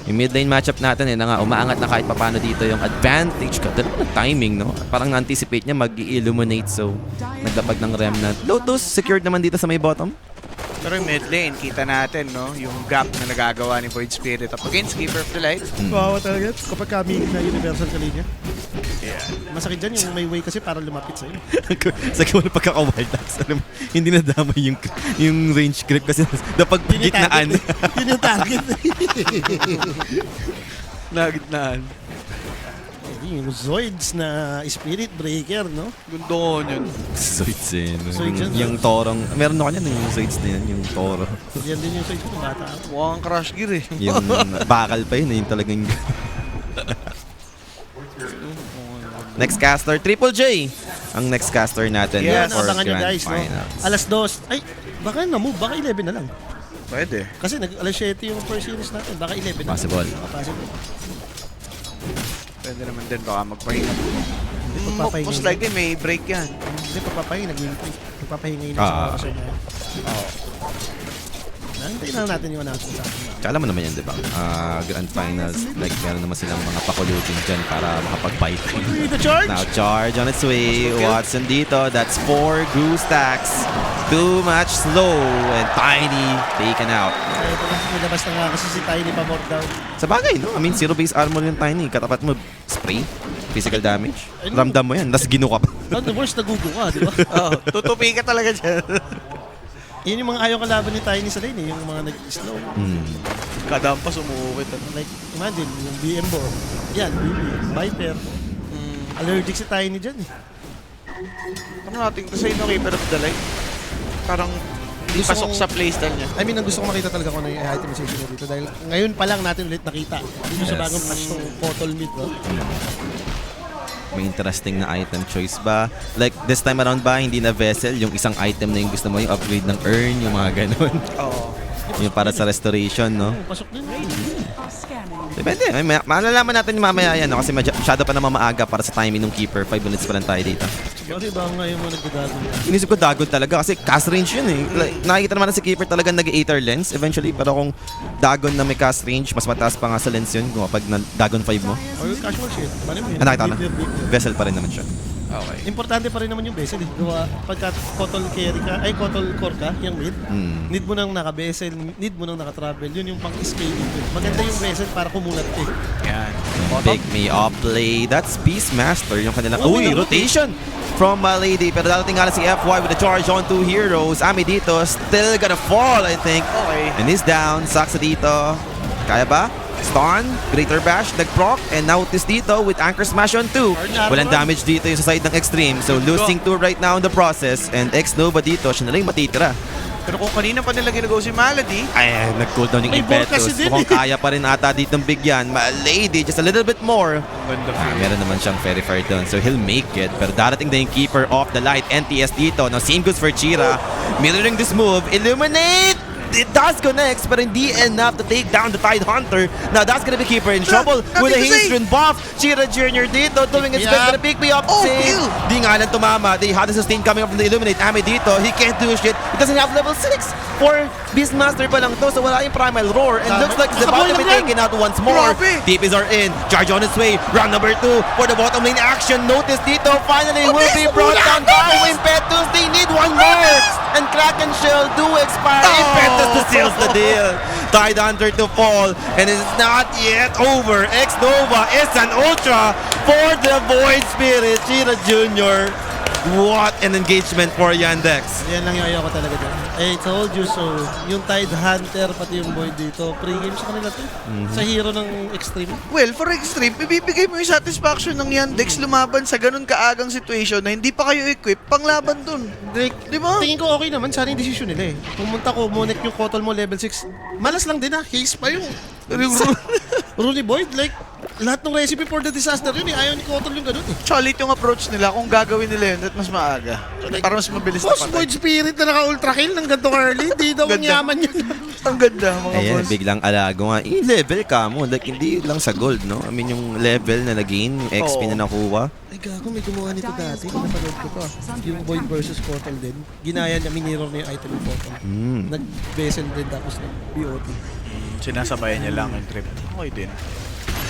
C: Yung mid lane matchup natin, na nga, umaangat na kahit papano dito yung advantage ka. Dalawa na timing, no? Parang na-anticipate niya mag-illuminate, so naglapag ng Remnant. Lotus, secured naman dito sa may bottom.
A: Pero yung mid lane, kita natin, no? Yung gap na nagagawa ni Void Spirit up against Keeper of the Light.
B: Bawa talaga. Kapag kami na universal ka linya.
A: Yeah.
B: Masakit dyan yung may way kasi para lumapit sa'yo.
C: Sa kung pagkaka-Wildax, alam mo, hindi nadamay yung range grip kasi napag-gitnaan.
B: Yun yung target.
A: Nagitnaan.
B: Yung Zoids na Spirit Breaker, no?
A: Gundo yun.
C: Zoids eh.
B: Zoids yan,
C: Yung torong, meron ako yan, yung Zoids na yan, yung toro.
B: Yan din yung Zoids ko, bata ako.
A: Mukhang crush gear eh.
C: Yung bakal pa yun, yung talagang... Next caster, Triple J. Ang next caster natin
A: Yes.
C: for
B: Abangan nyo
C: Grand
B: guys, no?
C: Finals.
B: Alas 2. Ay, baka na-move, baka 11 na lang.
A: Pwede.
B: Kasi alas 7 yung first series natin, baka 11 na.
C: Possible.
B: Possible.
A: Pwede naman din baka magpahinga.
B: Pagpapahinga
A: Most
B: yun.
A: likely may break yan.
B: Hindi, pagpapahinga, nag-win-free. Pagpapahinga yun
C: Ah.
B: sa oras na yan. Nantayin lang natin yung announcement sa akin.
C: Tsaka alam mo naman yan, di ba? Grand Finals, like meron naman silang mga pakulutin dyan para makapag-fight.
B: The charge!
C: Now charge on its way. Watson dito. That's 4 Goo stacks. Too much slow and Tiny taken out.
B: Ito na, nilabas na nga kasi si Tiny pabor down.
C: Sa bagay, no? I mean, zero base armor yung Tiny. Katapat mo, spray, physical damage. Ramdam mo yan. Tapos ginuka pa.
B: On the worst, nagugo ka, di ba?
A: Oo, tutupi ka talaga dyan.
B: Yun yung mga ayaw kalaban ni Tiny sa lane, yung mga nag-slow.
A: Kadampas umuukit.
B: Like, imagine, yung BM board. Yan, BB, Viper. Allergic si Tiny dyan eh.
A: Ano natin kasi yung keeper of the light? Parang hindi
B: Gusto
A: pasok
B: kong-
A: sa playstyle niya.
B: I mean, ang gusto ko makita talaga kung ano yung itemization niya dito dahil ngayon pa lang natin ulit nakita dito sa bagong patch ng Portal Mid, no?
C: May interesting na item choice ba? Like, this time around ba, hindi na vessel, yung isang item na yung gusto mo, yung upgrade ng earn, yung mga ganun.
A: Oo.
C: Yung para sa restoration, no?
B: Pasok din.
C: Depende. Malalaman natin yung mamaya yan, no? Kasi masyado pa naman maaga para sa timing ng keeper. 5 minutes pa lang tayo dito.
B: Bakit ba ngayon mo nagdadago yan?
C: Inisip ko dagod talaga kasi cast range yun eh. Like, nakikita naman na si keeper talaga nag-8 lens eventually. Pero kung dagon na may cast range, mas mataas pa nga sa lens yun kung kapag dagon 5 mo.
B: Or yung casual shit. Paano mo yun?
C: Nakita na.
B: Big.
C: Vessel pa rin naman siya.
A: Okay.
B: Importante pa rin naman yung vessel eh. Gawa, pagka Kotol carry ka, ay Kotol core ka, yung mid, need mo nang naka-vessel, need mo nang naka-travel. Yun yung pang-scaling. Maganda yung vessel para kumulat eh.
A: Yan.
C: Pick me up play. That's Beastmaster. Yung kanilang...
B: Oh,
C: Uy,
B: may
C: rotation from Lady. Pero darating nga na si FY with a charge on 2 heroes. Ami dito, still gonna fall, I think.
A: Okay.
C: And he's down. Saksa dito. Kaya ba? Stun, Greater Bash, nag-proc, and now this dito with Anchor Smash on 2. Walang damage dito yung sa side ng Extreme. So losing 2 right now in the process. And X-Nova dito, siya na lang yung matitira.
A: Pero kung kanina pa nila ginagawa si Malady,
C: Ay, nag-cooldown yung
B: May ball
C: Impetus.
B: kasi din
C: Mukhang
B: eh.
C: kaya pa rin ata dito ng bigyan. Lady, just a little bit more. Meron naman siyang Fairy Fire doon. So he'll make it. Pero darating na yung Keeper off the light. NTS dito. Now same goes for Chira. Mirroring this move. Illuminate! It does connect, but hindi enough to take down the Tide Hunter. Now that's gonna be Keeper in trouble with a Haste buff. Chira Jr. dito doing its best,
B: Yeah.
C: gonna pick me up. Save. Di nga lang tumama. They had the sustain coming up from the Illuminate. Ami dito, he can't do shit. He doesn't have level 6. For Beastmaster pa lang to, so wala yung Primal Roar. And looks like it's about to be taken out once more.
A: Grabe.
C: Deepies are in. Charge on its way. Round number 2 for the bottom lane action. Notice dito, finally will be brought down. Oh, Impetus, they need one more. And Kraken Shell do expire. Impetus to seals the deal. Tide Hunter to fall. And it's not yet over. X-Nova is an ultra for the Void Spirit. Chira Jr. What an engagement for Yandex.
B: Yan lang yung ayaw ko talaga dyan. I told you so. Yung Tide Hunter, pati yung Void dito, pre-game sa kanila to. Sa hero ng Extreme.
A: well, for Extreme, ibibigay mo yung satisfaction ng Yandex lumaban sa ganun kaagang situation na hindi pa kayo equipped panglaban dun.
B: Like,
A: Di ba?
B: tingin ko okay naman, sana yung decision nila eh. Pumunta ko, monek yung Kotol mo level 6. Malas lang din ah, haste pa yung Ruli Void. Like, lahat ng recipe for the disaster yun eh. Ayaw ni Kotol yung ganun eh.
A: Solid yung approach nila kung gagawin nila yun at mas maaga. Para mas mabilis na
B: Boss,
A: patay.
B: Void Spirit na naka-ultra kill ng ganito early. Di daw ang
A: Ganda.
B: yaman yun.
A: Ang ganda mga
C: Ayan,
A: boss.
C: biglang alago nga. I-level ka mo. Like, hindi lang sa gold, no? I mean, yung level na nag-gain, yung XP
A: Oo.
C: na nakuha.
B: Ay gago, may gumawa nito dati. Napanood ko pa. Yung Void versus Portal din. Ginaya niya, minirror niya yung item ng Portal. Nag-vessel din tapos nag-BOT.
A: Sinasabayan niya lang yung trip. Okay din.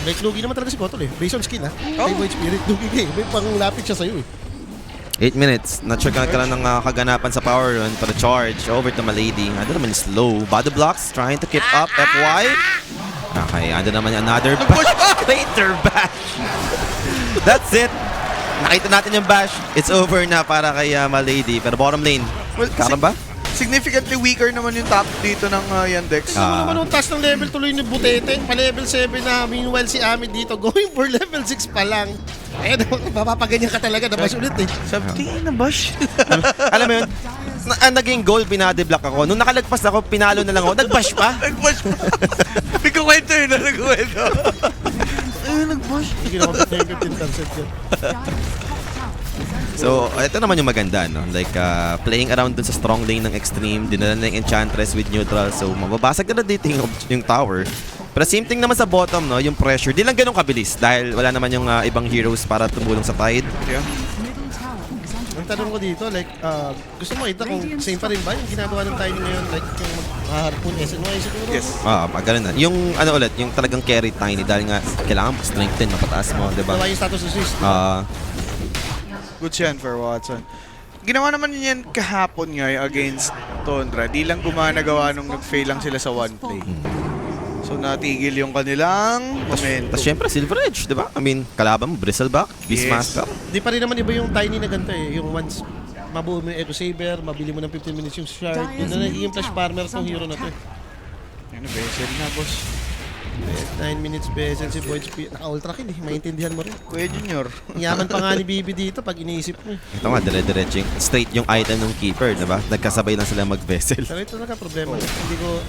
B: Like, lugi naman talaga si Kotol eh. Based on skill ha. Kay Void Spirit, lugi ka eh. May panglapit siya sa'yo eh.
C: 8 minutes. Not sure kung nagkaroon ng kaganapan sa power run para charge over to Malady. Ando naman slow. Body blocks trying to keep up. FY. Okay, ando naman another bash. Greater bash. That's it. Nakita natin yung bash. It's over na para kay Malady. Pero bottom lane.
A: Well,
C: Karon ba?
A: Significantly weaker naman yung top dito ng Yandex.
C: Ah.
B: Ano naman taas ng level tuloy ni Butete. Pa level 7 na. Meanwhile si Ami dito going for level 6 pa lang. Eh, mapapaganyan ka talaga na mas ulit eh.
A: Sabi, na bash.
C: Alam mo yun? Naging goal, binadiblock ako. Nung nakalagpas ako, pinalo na lang ako. Nag-bash pa.
A: Nag-bash pa. Nagkukwento yun na nagkukwento. Ay, nag-bash.
B: Sige na, 15% yun.
C: So, ito naman yung maganda, no? Like, playing around dun sa strong lane ng Extreme, dinala na yung Enchantress with neutral. So, mababasag na dito yung tower. Pero same thing naman sa bottom, no? Yung pressure. Di lang ganun kabilis dahil wala naman yung ibang heroes para tumulong sa Tide.
A: Yeah.
B: Ang tanong ko dito, like, gusto mo ito kung same pa rin ba yung ginagawa ng Tiny ngayon? Like, yung mag-harpoon SNY siguro?
A: Yes.
C: Ganun na. Yung ano ulit, yung talagang carry Tiny dahil nga kailangan strengthen, mapataas mo, di ba?
B: Gawa yung status assist.
A: Good yan for Watson. Ginawa naman yan kahapon nga against Tundra. Di lang gumana-gawa nung nag-fail lang sila sa one play. So natigil yung kanilang momentum.
C: Tapos syempre, Silver Edge, di ba? I mean, kalaban mo, Bristleback, Beastmaster.
B: Di pa rin naman iba yung Tiny na ganito eh. Yung once mabuo mo yung Echo Saber, mabili mo ng 15 minutes yung Shard. Yun na nagiging flash farmer tong hero na to eh.
A: Ano ba yun na, boss?
B: 9 minutes bezel si Void Speed. Naka-ultra kill eh. Maintindihan mo rin.
A: Kuya Junior.
B: Yaman pa nga ni Bibi dito pag iniisip mo eh.
C: Ito nga, dire-diretso yung straight yung item ng keeper, di ba? Nagkasabay lang sila mag-vessel.
B: Pero ito talaga problema.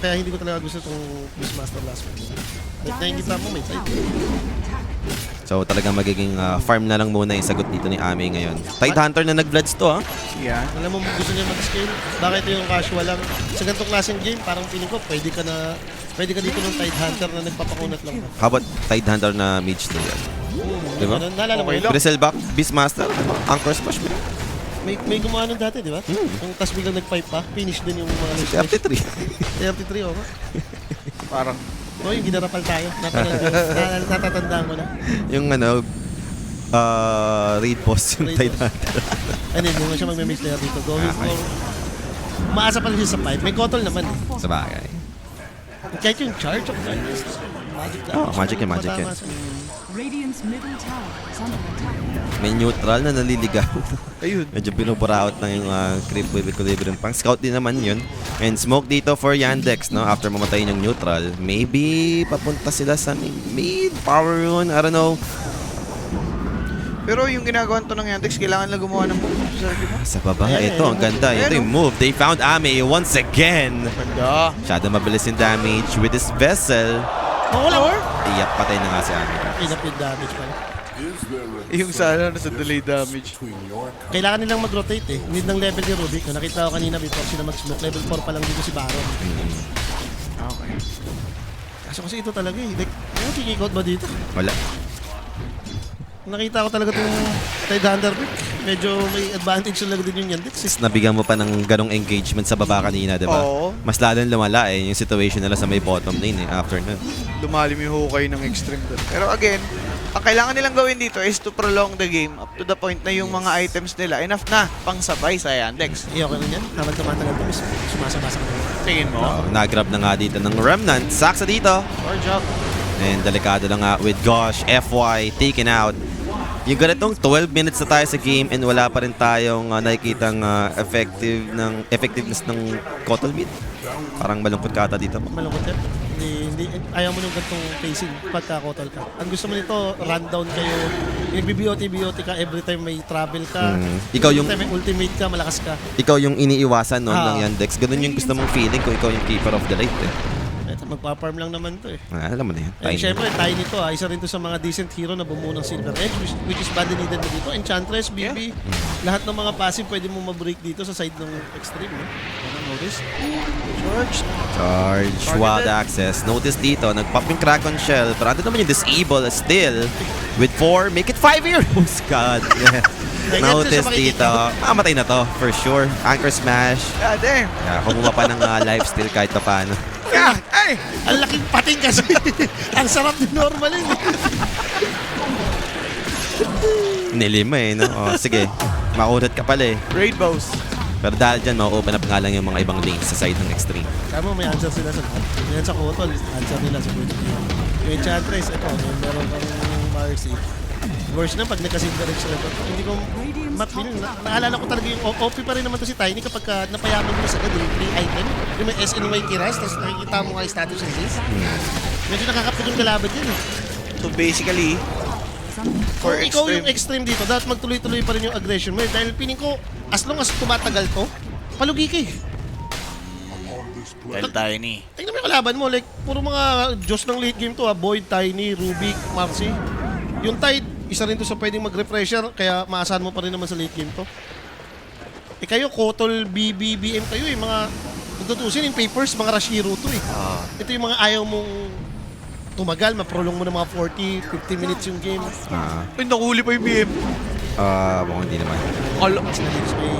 B: Kaya hindi ko talaga gusto itong Beastmaster last match. Like nakikita mo may side.
C: So talagang magiging farm na lang muna yung sagot dito ni Ami ngayon. Tide Hunter na nag-bloods to, ha?
A: Yan.
B: Alam mo gusto niya mag-scale. Bakit ito yung casual lang? Sa ganitong klaseng game, parang feeling ko pwede ka dito ng Tide Hunter na nagpapakunat lang.
C: How about Tide Hunter na mage slayer? Di ba?
B: Naalala mo yun?
C: Bristleback, Beastmaster, Anchor Smash.
B: May gumawa nun dati, di ba? Yung tas biglang nag-pipe pa, finish din yung mga
C: 33.
B: 33, okay.
A: Parang
B: Yung ginarapal tayo. Natatandaan mo na.
C: Yung raid boss yung Tide Hunter.
B: Ano yun, yung siya magme-mix layer dito. Going for... Umaasa pa rin siya sa pipe. May kotol naman eh.
C: Sa bagay.
B: Kahit yung charge of darkness, magic lang.
C: Magic yan.
G: Radiant's middle tower is under attack.
C: May neutral na naliligaw.
A: ayun.
C: Medyo binuburaot na yung creep with equilibrium. Pang scout din naman yun. And smoke dito for Yandex, no? After mamatayin yung neutral. Maybe papunta sila sa mid power rune. I don't know.
A: Pero yung ginagawa to ng Yandex, kailangan lang gumawa ng move sa sarili mo.
C: Sa baba, ito ang ganda. Ito yung move. They found Ame once again.
A: Ganda.
C: Masyado mabilis yung damage with this vessel.
B: Wala.
C: Iyak, patay na nga si Ame.
B: Inapid damage pala.
A: Yung sa delay damage.
B: Kailangan nilang mag-rotate eh. Need ng level ni Rubik. Nakita ko kanina before sila mag-smoke. Level 4 pa lang dito si Baron.
A: Okay.
B: Kasi ito talaga eh. Like, yung kikikot ba dito?
C: Wala.
B: Nakita ko talaga itong Tide Hunter pick. Medyo may advantage talaga din yung Yandex eh.
C: Nabigyan mo pa ng ganong engagement sa baba kanina, di ba?
A: Oo.
C: Mas lalong lumala yung situation nila sa may bottom lane after nun.
A: Lumalim yung hukay ng extreme doon. Pero again, ang kailangan nilang gawin dito is to prolong the game up to the point na yung mga items nila enough na pang sabay sa Yandex.
B: Okay rin yan. Habang tumatagal ito, sumasabasa ka na.
A: Tingin mo?
C: Nag-grab na nga dito ng Remnant. Saksa dito.
A: Or job.
C: And delikado na nga with Gosh, FY, taken out. Yung ganitong 12 minutes na tayo sa game and wala pa rin tayong nakikitang effectiveness ng Kotl mid. Parang malungkot ka ata dito.
B: Malungkot yan. Hindi, ayaw mo nung gantong pacing pagka-kotol ka. Ang gusto mo nito, rundown kayo. Nagbi-BOT ka every time may travel ka.
C: Ikaw yung-
B: every time may ultimate ka, malakas ka.
C: Ikaw yung iniiwasan nun ng
B: Ah.
C: Yandex. Ganun yung gusto mong feeling kung ikaw yung keeper of the late.
B: Ito, magpa-farm lang naman to eh.
C: Alam mo na yan.
B: And syempre, Tiny to isa rin to sa mga decent hero na bumuo ng Silver Edge, which is badly needed na dito. Enchantress, BB, lahat ng mga passive pwede mo ma-break dito sa side ng extreme. Notice?
C: Charge, wild access. Notice dito, nag-pop yung Kraken Shell. Pero ano naman yung disable still. With 4, make it 5 heroes. God. Yeah. Notice dito. Matay na to, for sure. Anchor Smash.
A: God damn.
C: Yeah, kumuha pa ng lifesteal kahit pa paano.
A: Yeah. Ay!
B: Ang laking pating kasi. Ang sarap din normal eh.
C: Nilima no? Sige, makunat ka pala eh.
A: Raid bows.
C: Pero dahil dyan, ma-open up nga lang yung mga ibang lanes sa side ng extreme.
B: Tama, may answer sila sa lahat. Yan sa Kotol, answer nila sa Burj Khalifa. Yung Enchantress, ito, meron kang Marcy. Worse na pag nagka-Silver Edge sila to. Hindi ko naalala ko talaga yung OP pa rin naman to si Tiny kapag napayaman mo sa agad yung free item. Yung may SNY Kiras, tapos nakikita mo nga yung status ng this. Medyo nakakapag yung kalaban yun eh.
A: So basically, for
B: Kung ikaw yung
A: extreme,
B: extreme dito, dapat magtuloy-tuloy pa rin yung aggression mo eh. Dahil piling ko, as long as tumatagal to, palugi ka eh.
A: dahil tayo ni.
B: Tingnan mo yung kalaban mo, like, puro mga Diyos ng late game to ha. Boyd, Tiny, Rubik, Marcy. Yung Tide, isa rin to sa pwedeng mag-refresher, kaya maasahan mo pa rin naman sa late game to. Eh kayo, Kotol, BB, BM kayo eh, mga, magtutusin yung papers, mga Rashiro to eh. Ito yung mga ayaw mong tumagal, maprolong mo ng mga 40, 50 minutes yung game.
A: Ay, nakuli pa yung BM.
C: Mukhang hindi naman.
B: May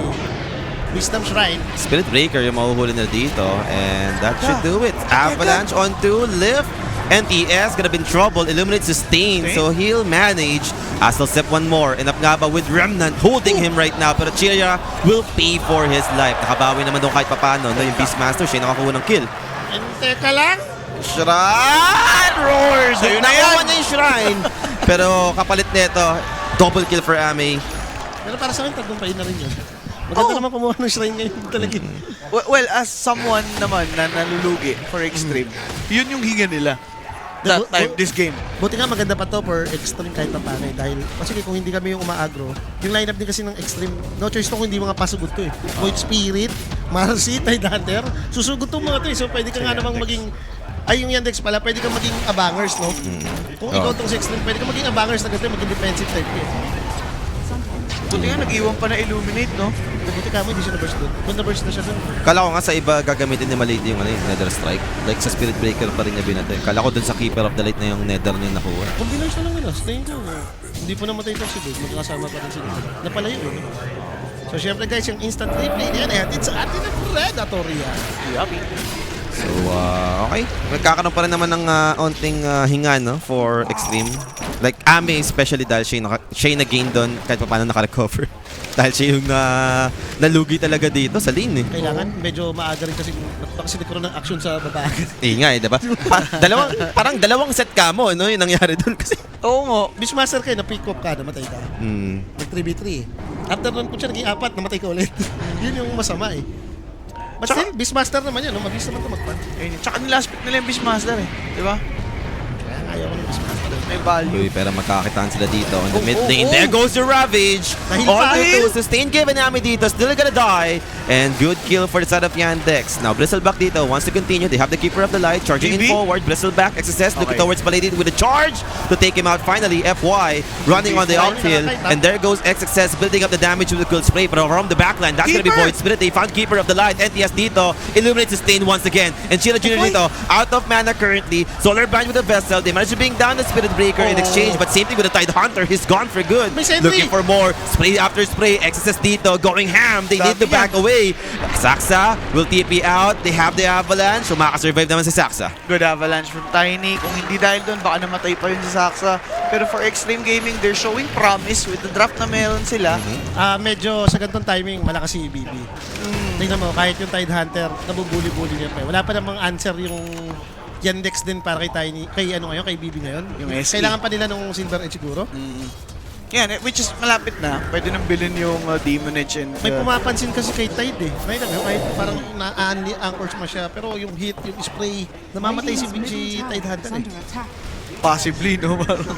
B: Wisdom Shrine.
C: Spirit Breaker yung mahuhuli na dito. And that should do it. Avalanche onto Lift. NTS gonna be in trouble. Illuminate Sustain. So he'll manage. Astel step one more. Enough nga ba with Remnant holding him right now. Pero Chiria will pay for his life. Nakabawi naman doon kahit papano. No, yung Beastmaster, siya yung nakakuha ng kill.
B: And teka lang.
C: Shrine Roars!
A: Ayun na
C: Nakuha
A: yan.
C: niya yung Shrine. Pero kapalit nito, double kill for Ame.
B: Pero para sa akin, tagumpayin na rin yun. Maganda naman kumuha ng Shrine ngayon talaga.
A: Well, as someone naman na nalulugi for Extreme, yun yung hinga nila. That time, this game.
B: Buti nga maganda pa to for Extreme kahit pa paano dahil kasi kung hindi kami yung umaagro, yung lineup din kasi ng Extreme, no choice to kung hindi mga pasugod to eh. Void Spirit, Marcy, Tide Hunter, susugod to mga to eh. So pwede ka nga namang maging yung Yandex pala, pwede kang maging abangers, no? Kung ikaw tong si Extreme, pwede kang maging abangers na ganito, maging defensive type eh.
A: Buti nga, nag-iwan pa na Illuminate, no?
B: Buti ka mo, hindi siya na-burst doon. Kung na-burst na siya doon.
C: Kala ko nga sa iba gagamitin ni Malady yung, yung Nether Strike. Like sa Spirit Breaker pa rin niya binatay. Kala ko dun sa Keeper of the Light na yung Nether niya nakuha.
B: Combination na lang nila. Stayin ko. Hindi po namatay ito si Dave. Magkakasama pa rin sila. Napalayo yun. So syempre guys, yung instant replay na yan ay hatid sa atin ng Predatory.
C: So, okay. Nagkakaroon pa rin naman ng onting hinga, no? For Extreme. Like, Ame especially dahil siya yung nag-gain doon kahit pa paano naka-recover. Dahil siya yung nalugi talaga dito sa lane, eh.
B: Kailangan medyo maaga rin kasi baka kasi nagkaroon ng action sa baba.
C: Nga, eh, diba? Parang dalawang set ka mo, no? Yung nangyari doon kasi.
A: Oo nga.
B: Beastmaster kayo, na-pick up ka, namatay ka. Nag 3v3 eh. After run po siya, naging 4, namatay ka ulit. Yun yung masama eh. But still, Beastmaster naman yan, no? Mabilis naman ito magpan.
A: Tsaka nila pick nila yung Beastmaster, eh. Di ba?
B: Kaya ayaw ko ng Beastmaster.
A: May value.
C: Uy, pero magkakitaan sila dito on the mid lane. There goes the Ravage!
B: Dahil
C: On
B: dahil-
C: the sustain given Ame dito, still gonna die. And good kill for the side of Yandex. Now, Bristleback dito wants to continue. They have the Keeper of the Light charging in
A: BB?
C: forward. Bristleback, XSS, looking
A: Okay.
C: towards Malady with a charge to take him out finally. FY running on the outfield. And there goes XSS building up the damage with the cold spray. But from the backline, that's gonna be
A: Keeper!
C: Void Spirit. They found Keeper of the Light. NTS dito, Illuminate Sustain once again. And Sheila Jr. dito, out of mana currently. Solar Band with the Vessel. They managed to bring down the Spirit Breaker in exchange. But same thing with the Tide Hunter. He's gone for good.
B: May sentry!
C: Looking for more. Spray after spray. XSS dito, going ham. They need to
A: Sabi
C: back away. Saxa will TP out. They have the Avalanche. So makasurvive naman si Saxa.
A: Good avalanche from Tiny. Kung hindi dahil doon, baka namatay pa yun si Saxa. Pero for Extreme Gaming, they're showing promise with the draft na meron sila.
B: Medyo sa ganitong timing, malakas si BB. Tingnan mo, kahit yung Tide Hunter, nabubuli-buli niya pa. Wala pa namang answer yung Yandex din para kay Tiny, kay BB ngayon.
A: Yung SE.
B: Kailangan pa nila nung Silver Edge siguro.
A: Yan, which is malapit na. Pwede nang bilhin yung Demon Edge and...
B: May pumapansin kasi kay Tide eh. Nakita mo, kahit parang na-anchors mo siya, pero yung hit, yung spray, namamatay si Tide Hunter eh.
G: Under attack.
A: Possibly, no? Parang...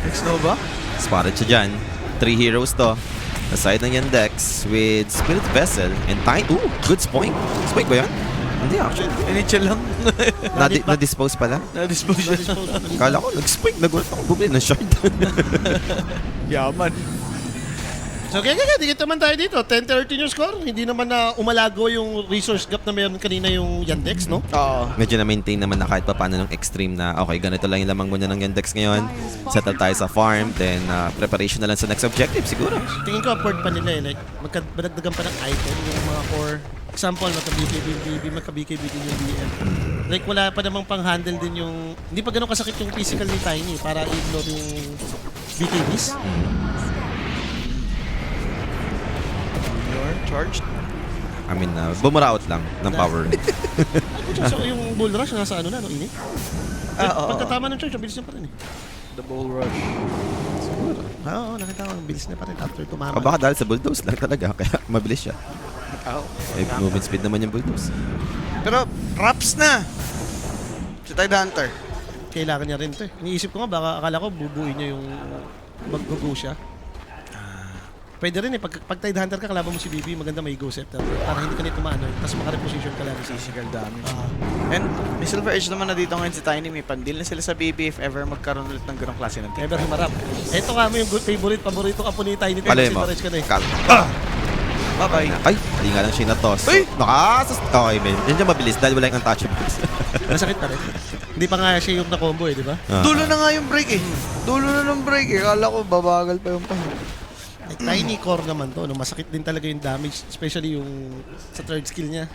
A: Next Nova?
C: Spotted siya dyan. 3 heroes to. Aside ng Yandex with Spirit Vessel and Tide. Ooh, good spoink. Spoink ba yan? Hindi actually.
A: Initial lang.
C: Na-dispose pala.
A: Na-dispose siya.
C: Kala ko nag-spoink. Nagulat ako bumili ng shard.
A: Yaman.
B: So kaya dikit naman tayo dito. 10-13 yung score. Hindi naman na umalago yung resource gap na meron kanina yung Yandex, no?
A: Oo.
C: Medyo na-maintain naman na kahit pa paano ng Extreme na okay, ganito lang yung lamang muna ng Yandex ngayon. Settle tayo sa farm. Then preparation na lang sa next objective siguro.
B: Tingin ko afford pa nila eh. Like, magkadagdagan pa ng item yung mga core. Example, magka-BKB, magka-BKB din yung BM. Like, wala pa namang pang-handle din yung... Hindi pa ganun kasakit yung physical ni Tiny para i-ignore yung BKBs.
A: You're charged.
C: I mean, bumara out lang ng power.
B: So, yung bull rush nasa ano na, no? Ini?
A: Oo.
B: Pagkatama ng charge, ang bilis niya pa rin eh.
A: The bull rush.
B: Oo, nakita ko, ang bilis niya pa rin after tumama.
C: O baka dahil sa bulldoze lang talaga, kaya mabilis siya.
A: Oo.
C: May movement speed naman yung bulldoze.
A: Pero, raps na! Si Tide Hunter.
B: Kailangan niya rin to eh. Iniisip ko nga, baka akala ko bubuin niya yung mag-go siya. Pwede rin eh, pag Tide Hunter ka, kalaban mo si BB, maganda may go scepter. Para hindi ka nito maano, tapos makareposition ka lang.
A: Physical damage. And may Silver Edge naman na dito ngayon si Tiny. May pandil na sila sa BB if ever magkaroon ulit ng ganong klase ng team.
B: Ever humarap. Ito nga mo yung paborito ka po ni Tiny.
C: Palay mo.
B: Silver Edge ka na eh.
A: Bye-bye.
C: Ay, hindi nga lang siya na-toss. So,
A: Uy!
C: Okay, Ben. Yan dyan mabilis dahil wala yung untouchables.
B: Masakit pa rin. Hindi pa nga siya yung na-combo di ba?
A: Dulo na nga yung break eh. Dulo na ng break eh. Kala ko babagal pa yung pa.
B: Like, tiny core naman to. No? Masakit din talaga yung damage, especially yung sa third skill niya.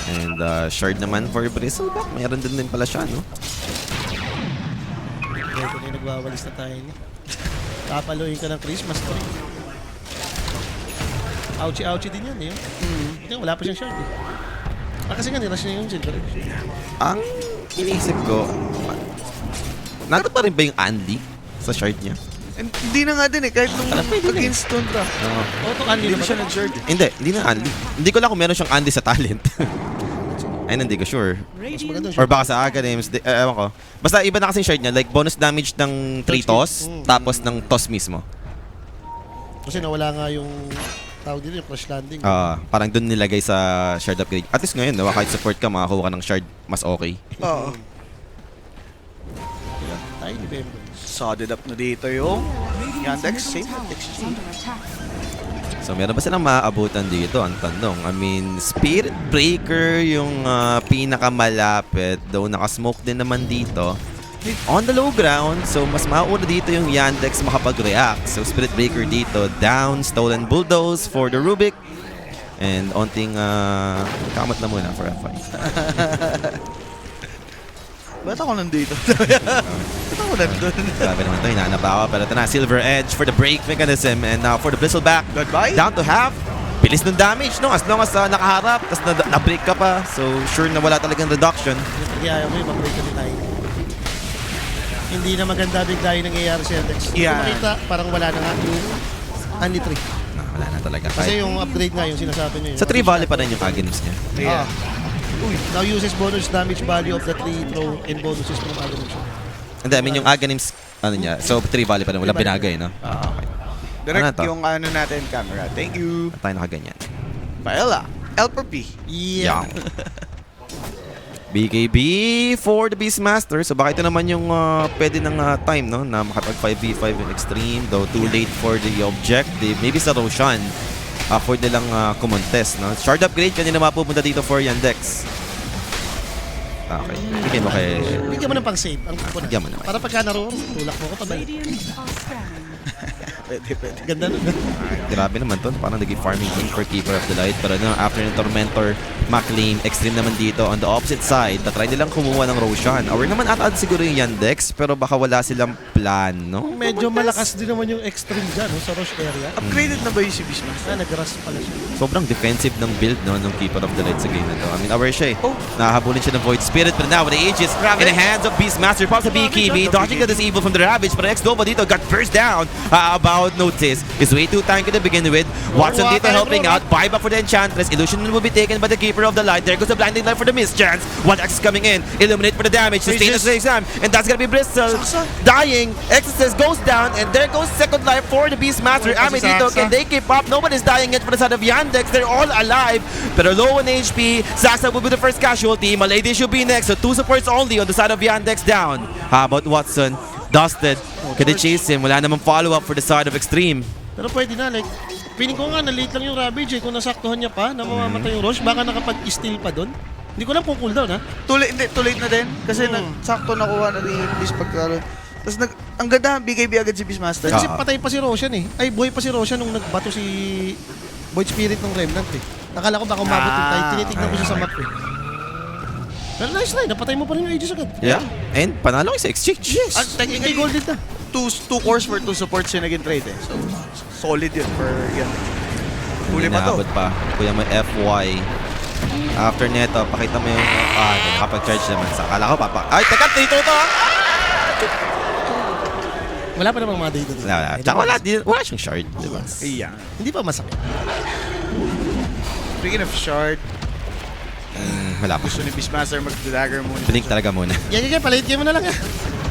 C: And shard naman for Bristleback. Mayroon din pala siya, no?
B: Kaya kung yung nagwawalis na tayo niya. Kapaluin ka ng Christmas tree. Ouchie din yan eh. Wala pa siyang shard eh. Kasi nga nirush niya yung silver.
C: Ang iniisip ko, nagot pa rin ba yung Andy sa shard niya?
A: Hindi na nga din eh. Kahit nung against Tundra.
B: Auto candy
A: Hindi
B: naman.
A: siya nag-shard eh.
C: Hindi na Andy. Hindi ko lang kung meron siyang Andy sa talent. Ay, hindi ko sure.
B: Mas maganda
C: Or baka sa Aghanim, ewan ko. Basta iba na kasi yung shard niya, like bonus damage ng 3 toss, tapos ng toss mismo.
B: Kasi nawala nga yung tawag dito, yung crash landing.
C: Parang dun nilagay sa shard upgrade. At least ngayon, diba, kahit support ka, makakuha ka ng shard, mas okay.
A: Oo.
B: Tiny Bembo.
A: Sodded up na dito yung Yandex.
G: Radiant's
A: Safe
G: middle tower is
A: exchange.
G: under attack.
C: So meron ba silang maaabutan dito? Ang tanong. I mean, Spirit Breaker yung pinakamalapit. Though naka-smoke din naman dito. On the low ground, so mas mauna dito yung Yandex makapag-react. So Spirit Breaker dito, down, Stolen Bulldoze for the Rubik. And onting kamot na muna for F5.
A: Ba't ako nandito? Ba't ako nandun?
C: Grabe naman ito, hinahanap ako. Pero ito na, Silver Edge for the break mechanism. And now for the Bristleback,
A: Goodbye.
C: down to half. Bilis ng damage, no? As long as nakaharap, tapos na-break ka pa. So sure na wala talagang reduction.
B: Kaya ayaw mo yung mag-break ka ni tayo. Hindi na maganda bigla yung nangyayari sa Yandex.
A: Yeah.
B: Kung makita, parang wala na nga yung Andy 3.
C: Wala na talaga.
B: Kasi yung upgrade nga, yung sinasabi niyo.
C: Sa 3 volley pa rin yung Aghanims niya.
A: Yeah.
B: Now uses bonus damage value of the 3 throw and bonuses from Aghanims.
C: Hindi, I mean yung Aghanims, ano niya, so 3 volley pa rin, wala binagay, no? Okay.
A: Direct
C: Ano to?
A: yung ano natin camera. Thank you.
C: At tayo nakaganyan.
A: Paella. L per P.
B: Yeah.
C: BKB for the Beastmaster. So baka ito naman yung pwede ng time, no? Na makapag 5v5 yung Extreme, though too late for the objective. Maybe sa Roshan. Afford nilang kumontest, no? Shard upgrade, kanina mapupunta dito for Yandex. Okay. Bigyan mo kay...
B: Bigyan mo ng pang-save. Ang kukunan.
C: Bigyan mo naman.
B: Para pagka naroon, tulak mo ko pa ba?
G: Radiant are scanning.
A: Pwede.
B: Ganda nun.
C: Grabe naman to. Parang naging farming game for Keeper of the Light. Pero no, after ng Tormentor, McLean, Extreme naman dito. On the opposite side, tatry nilang kumuha ng Roshan. Or naman at siguro yung Yandex, pero baka wala silang plan, no?
B: Medyo malakas din naman yung extreme dyan, no, sa rush area.
A: Upgraded na ba yung si Beastmaster?
B: Nag-rush pala siya.
C: Sobrang defensive ng build, no, ng Keeper of the Light sa game na to. I mean, aware siya eh.
A: Oh.
C: Nahahabulin siya ng Void Spirit, but now with the Aegis in the hands of Beastmaster, pops the BKB, dodging the evil from the Ravage, but X-Nova dito got burst down. About notice, is way too tanky to begin with. Watson dito helping out, buyback for the Enchantress, Illusion will be taken by the Keeper of the Light. There goes the Blinding Light for the Mischance. One X is coming in, Illuminate for the damage, sustain the exam, and that's gonna be Bristol. Dying, Exorcist goes down, and there goes second life for the Beastmaster. Ami dito, can they keep up? Nobody's dying yet for the side of Yandex. They're all alive, pero low on HP. Zaxa will be the first casualty. Malady should be next, so 2 supports only on the side of Yandex down. How about Watson? Dusted. Can they chase him? Wala namang follow-up for the side of Extreme.
B: Pero pwede na, like, feeling ko nga, na-late lang yung Ravage eh. Kung nasaktuhan niya pa, na mamamatay yung rush, baka nakapag-steal pa doon. Hindi ko lang kung cooldown, ha?
A: Too late na din. Kasi sakto nakuha na rin yung Beast pagkaroon. Tapos ang ganda, BKB agad si Beastmaster.
B: Kasi patay pa si Roshan eh. Ay, buhay pa si Roshan nung nagbato si Void Spirit ng Remnant eh. Nakala ko baka umabot yung tayo. Tinitignan ko siya sa map eh. Pero nice try, napatay mo pa rin yung Aegis agad.
C: Yeah. And panalo kayo sa exchange.
B: Yes! Technically golden na.
A: Two cores for 2 supports yung naging trade eh. So, solid yun for yan. Huli pa to.
C: Inaabot pa. Kuya mo FY. After neto, pakita mo yung nakapag-charge naman. Sa akala ko, ay, teka, dito to ha!
B: Wala pa namang mga dito.
C: Wala. Tsaka wala siyang shard, di ba?
A: Yeah.
B: Hindi pa masakit.
A: Speaking of shard,
C: Wala pa.
A: gusto ni Beastmaster mag-dagger muna.
C: Blink talaga muna.
B: Yan, palate game mo na lang ha.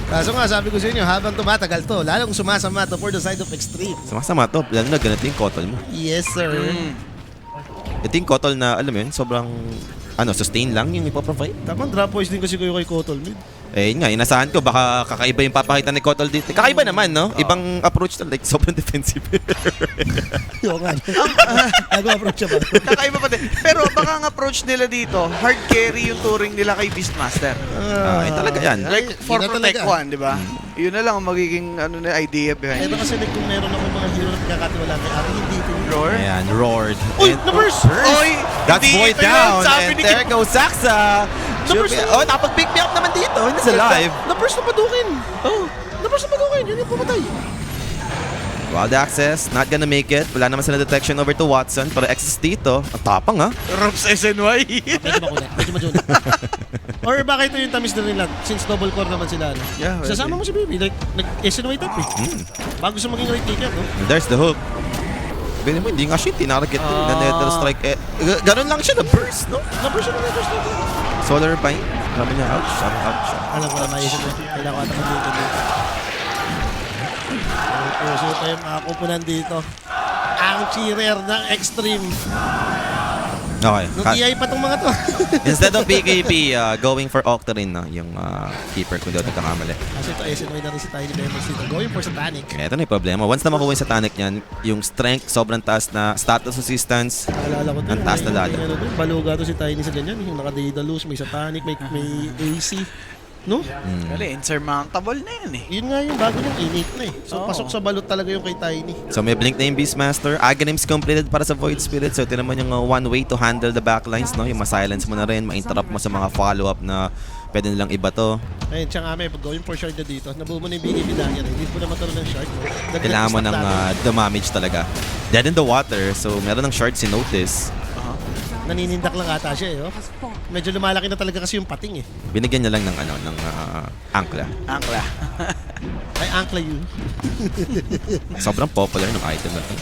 B: Kaso nga, sabi ko sa inyo, habang tumatagal to, lalong sumasama to for the side of Extreme.
C: Sumasama to. Lalo na ganito yung Kotol mo.
B: Yes, sir.
C: Ito yung Kotol na, alam mo yun, sobrang, sustain lang yung ipoprovide.
B: Tamang drop voice din kasi ko kay Kotol mid.
C: Eh, yun nga, inasahan ko, baka kakaiba yung papakita ni Kotol dito. Kakaiba naman, no? Ibang approach to, like, sobrang defensive.
B: Yung nga. Nag-approach siya ba?
A: Kakaiba pa din. Pero baka ang approach nila dito, hard carry yung turing nila kay Beastmaster.
C: Ay, talaga yan.
A: Like, for
B: yun na
A: Protect
B: talaga.
A: 1, di ba? Yun na lang ang magiging idea behind
B: Ito
A: it.
B: kasi kung meron ako mga hero na pagkakatiwala kay Ari, hindi ito yun.
A: Roar?
C: Ayan, roared.
B: Uy,
C: And-
B: na-burst!
A: Oy!
C: That's
A: hindi
C: Void
A: ito yun,
C: down,
A: sabi
C: and
A: ni
C: there goes Saxa.
B: Numbers na-
C: Oh, nakapag-pick me up naman dito. Hindi sa live.
B: Na-burst na padukin! Oh, na-burst na padukin! Yun yung pumatay.
C: Wild access, not gonna make it. Wala naman sila detection over to Watson. Pero access dito, ang tapang ha.
A: Rops SNY.
B: Pwede ba kunat? Pwede ba dyan? Or baka ito yung tamis na nila since double core naman sila. No?
A: Yeah, pwede.
B: Sasama mo si Baby, like, nag-SNY tap eh. Bago siya maging right kicker, no?
C: And there's the hook. Sabihin mo, hindi nga siya tinarget na nether strike. Ganun lang siya, na-burst, no?
B: Na-burst siya na na-burst na.
C: Solar Pine. Sabi niya, ouch, ouch.
B: Alam ko na maisip mo. Kailangan ko ata mag-dito dito. So pa yung mga kupunan dito. Ang cheerer ng Extreme.
C: Okay.
B: Nag-EI pa tong mga to.
C: Instead of BKB, going for Octarine na yung keeper kung doon nagkakamali.
B: Kasi ito, SNY na rin si Tiny Demons dito. Going for Satanic.
C: Ito na yung problema. Once na makuha yung Satanic niyan, yung strength sobrang taas na status resistance.
B: Naalala ko
C: Ang taas na ladder.
B: Baluga to si Tiny sa ganyan. Yung naka-Daedalus, may Satanic, may AC. No?
A: Kali, insurmountable na yan eh.
B: Yun nga yung bago niyang init na eh. So pasok sa balot talaga yung kay Tiny.
C: So may blink na yung Beastmaster. Aghanims completed para sa Void Spirit. So ito naman yung one way to handle the backlines, no? Yung ma-silence mo na rin, ma-interrupt mo sa mga follow-up na pwede nilang iba to.
B: Ayun, tsaka may pag going for shard na dito. Nabuo mo na yung BKB Dagger. Hindi po na matalo ng shard.
C: Kailangan mo ng damage talaga. Dead in the water. So meron ng shard si Notice.
B: Naninindak lang ata siya eh. Oh.
G: Has fought.
B: Medyo lumalaki na talaga kasi yung pating eh.
C: Binigyan niya lang ng angkla.
A: Angkla.
B: Ay, Ankla yun.
C: Sobrang popular ng item na to.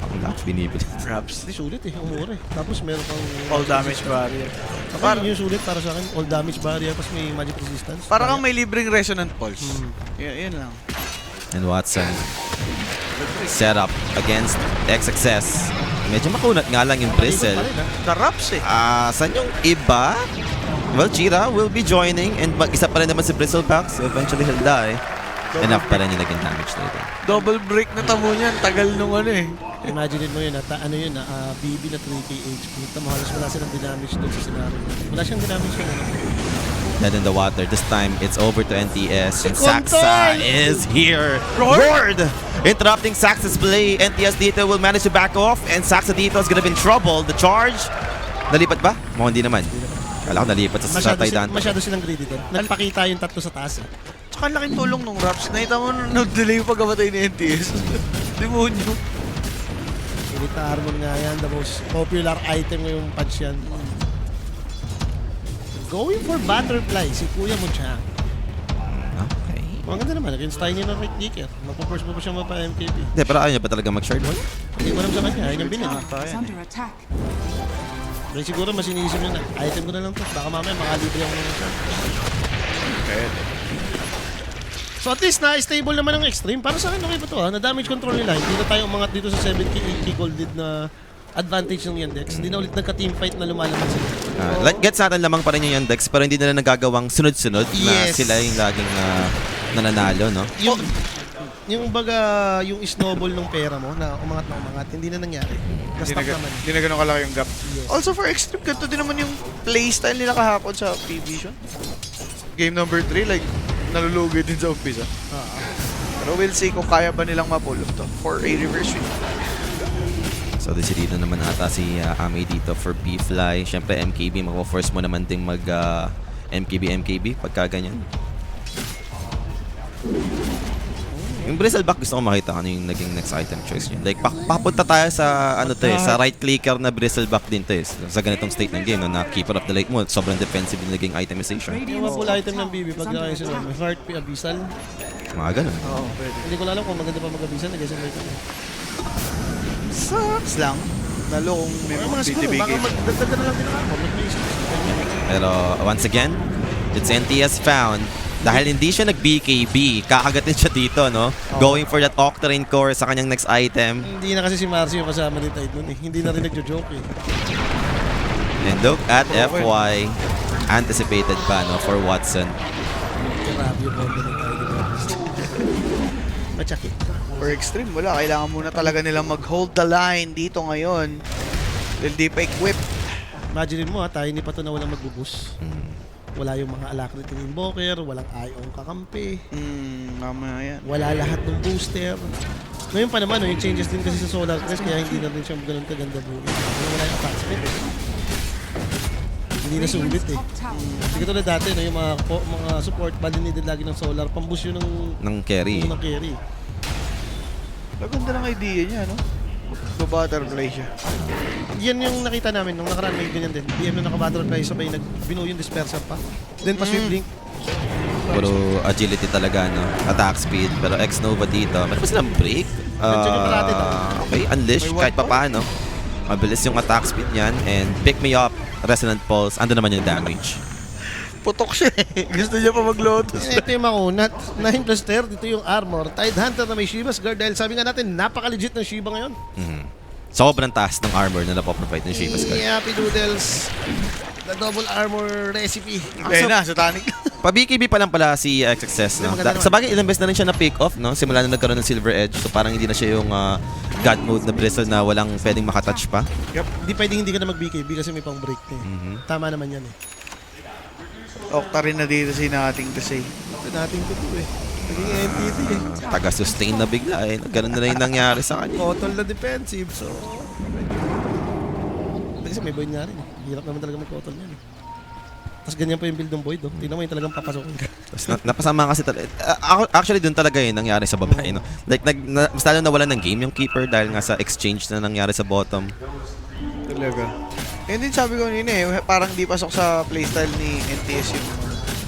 C: Ang lahat binibili.
A: Perhaps.
B: Hindi sulit eh. Umura eh. Tapos meron pang...
A: All damage barrier.
B: Parang yung sulit para sa akin. All damage barrier. Tapos may magic resistance.
A: Para kang may libreng resonant pulse. Yun lang.
C: And Watson set up against XXS. Medyo makunat nga lang yung Bristle.
A: Karaps eh.
C: Saan yung iba? Well, Chira will be joining and mag-isa pa rin naman si Bristleback, so eventually he'll die. Enough pa rin yung naging damage na ito.
A: Double break na tamo niyan. Tagal nung ano eh.
B: Imagine mo yun, ano yun, BB na 3k HP. Tamo halos wala silang dinamage doon sa scenario. Wala siyang dinamage yun.
C: Dead in the water. This time, it's over to NTS. And
B: Second
C: Saxa
B: time!
C: is here. Roared! Interrupting Saxa's play. NTS dito will manage to back off. And Saxa dito is gonna be in trouble. The charge. Nalipat ba? Mukhang hindi naman. Kala ko nalipat sa Trident.
B: Masyado silang greedy doon. Nagpakita yung tatlo sa taas eh.
A: Tsaka ang laking tulong nung Raps. Nakita mo nung nag-delay yung pagkamatay ni NTS. Demonyo.
B: Elite Armor nga yan. The most popular item ngayong patch yan. Going for Butterfly, si Kuya Munchang.
C: Okay.
B: Maganda naman, against Tiny na right kicker. Magpo-force mo pa siya mapa-MKB.
C: Hindi, pero ayaw niya ba talaga mag-shard? Wala.
B: Hindi ko alam sa kanya, ayun yung binili.
G: Is under attack.
B: Pero siguro mas iniisip niya na, item ko na lang to. Baka mamaya makalibre ako naman siya. So at least na-stable naman ang Extreme. Para sa akin, okay pa to ha. Na-damage control nila. Hindi na tayo umangat dito sa 7k, 8k gold lead na advantage ng Yandex. Hindi na ulit nagka-team fight na lumalaman sila.
C: Gets natin lamang pa rin yung Yandex, pero hindi nila nagagawang sunod-sunod na
B: Yes.
C: sila yung laging nananalo, no?
B: Yung baga, yung snowball ng pera mo na umangat, hindi na nangyari. Na-stop naman.
A: Hindi na ganun kalaki yung gap.
B: Yes.
A: Also for Extreme, ganito din naman yung playstyle nila kahapon sa P-Vision. Game number 3, like, nalulugi din sa umpisa. Pero we'll see kung kaya ba nilang mapulot to for a reverse sweep.
C: So decidido naman ata si Ame dito for B-Fly. Siyempre MKB, mako-force mo naman ding mag MKB pagka ganyan. Yung Bristleback gusto ko makita ano yung naging next item choice niya. Like papunta tayo sa ano to sa right clicker na Bristleback din to sa ganitong state ng game no, na keeper of the late mo, sobrang defensive yung naging itemization.
B: Yung mga pula item ng BB, pag nakaya sila, may Heart P. Abyssal.
C: Mga ganun.
A: Oo, pwede.
B: Hindi ko na alam kung maganda pa mag-Abyssal, nag-SM item.
A: Sucks lang. Lalo kung may
B: Or
A: mga
B: mga siguro,
A: BTB
B: baka
A: game.
B: magdagdagan na lang din ako. Mag-isip.
C: Pero once again, it's NTS found. Dahil hindi siya nag-BKB, kakagatin siya dito, no? Going for that Octarine core sa kanyang next item.
B: Hindi na kasi si Marcio kasama ni Tide nun eh. Hindi na rin nagjo-joke eh.
C: And look at FY. Anticipated pa, no, for Watson.
B: Grabe yung combo ng Tiny Bombs. Machaki.
A: For Extreme, wala. Kailangan muna talaga nilang mag-hold the line dito ngayon. Dahil di pa equipped.
B: Imagine mo Tiny pa to na walang magbubus. Wala yung mga alacrity ng Invoker, walang Ion kakampi,
A: Mamaya yan.
B: wala lahat ng booster. Ngayon pa naman, yung changes din kasi sa Solar Crest, kaya hindi na rin siya ganun kaganda buhay. Wala yung attack speed. Hindi na sulit eh. Hindi katulad dati, no, yung mga support, bali needed lagi ng Solar, pamboost yun
C: Ng carry.
B: ng carry.
A: Maganda ng idea niya, no? Butterfly siya.
B: Yan yung nakita namin nung nakaraan, may ganyan din. BM na naka-butterfly, sabay binuo yung disperser pa. Then pa-sweep blink.
C: Puro agility talaga, no? Attack speed. Pero X-Nova dito, meron pa silang break.
B: Nandiyan yung parati daw.
C: Okay, unleash kahit pa paano. Mabilis yung attack speed niyan. And pick me up, Resonant Pulse. Ando naman yung damage.
A: Putok siya eh. Gusto niya pa mag-lotus.
B: Ito yung makunat. 9 plus 30, dito yung armor. Tide Hunter na may Shiva's Guard. Dahil sabi nga natin, napaka-legit ng Shiva ngayon.
C: Sobrang taas ng armor na napoprovide ng Shiva's Guard.
B: Happy Doodles. The double armor recipe.
A: Ayun na, sa Tonic.
C: Pa-BKB pa lang pala si XXS, no?
B: Hindi, maganda naman.
C: Sa bagay, ilang beses na rin siya na-pick off, no? Simula na nagkaroon ng Silver Edge. So parang hindi na siya yung God mode na Bristle na walang pwedeng makatouch pa.
B: Hindi pwedeng hindi ka na mag-BKB kasi may pang break na eh. Tama naman yan eh.
A: Okta rin na dito si nating kasi.
B: Ito natin ko eh. Naging MPT eh.
C: Taga-sustain na bigla, eh. Ganun na rin yung nangyari sa kanya.
B: Total na defensive, so... Kasi may Void nga rin eh. Hirap naman talaga mag-total yan eh. Tapos ganyan pa yung build ng Void, oh. Tingnan mo yung talagang papasokin ka.
C: Tapos napasama kasi talaga. Actually, dun talaga yung nangyari sa babae, no? Like, mas lalo nawala ng game yung keeper dahil nga sa exchange na nangyari sa bottom.
A: Talaga. Yun din sabi ko kanina eh, parang di pasok sa playstyle ni NTS yung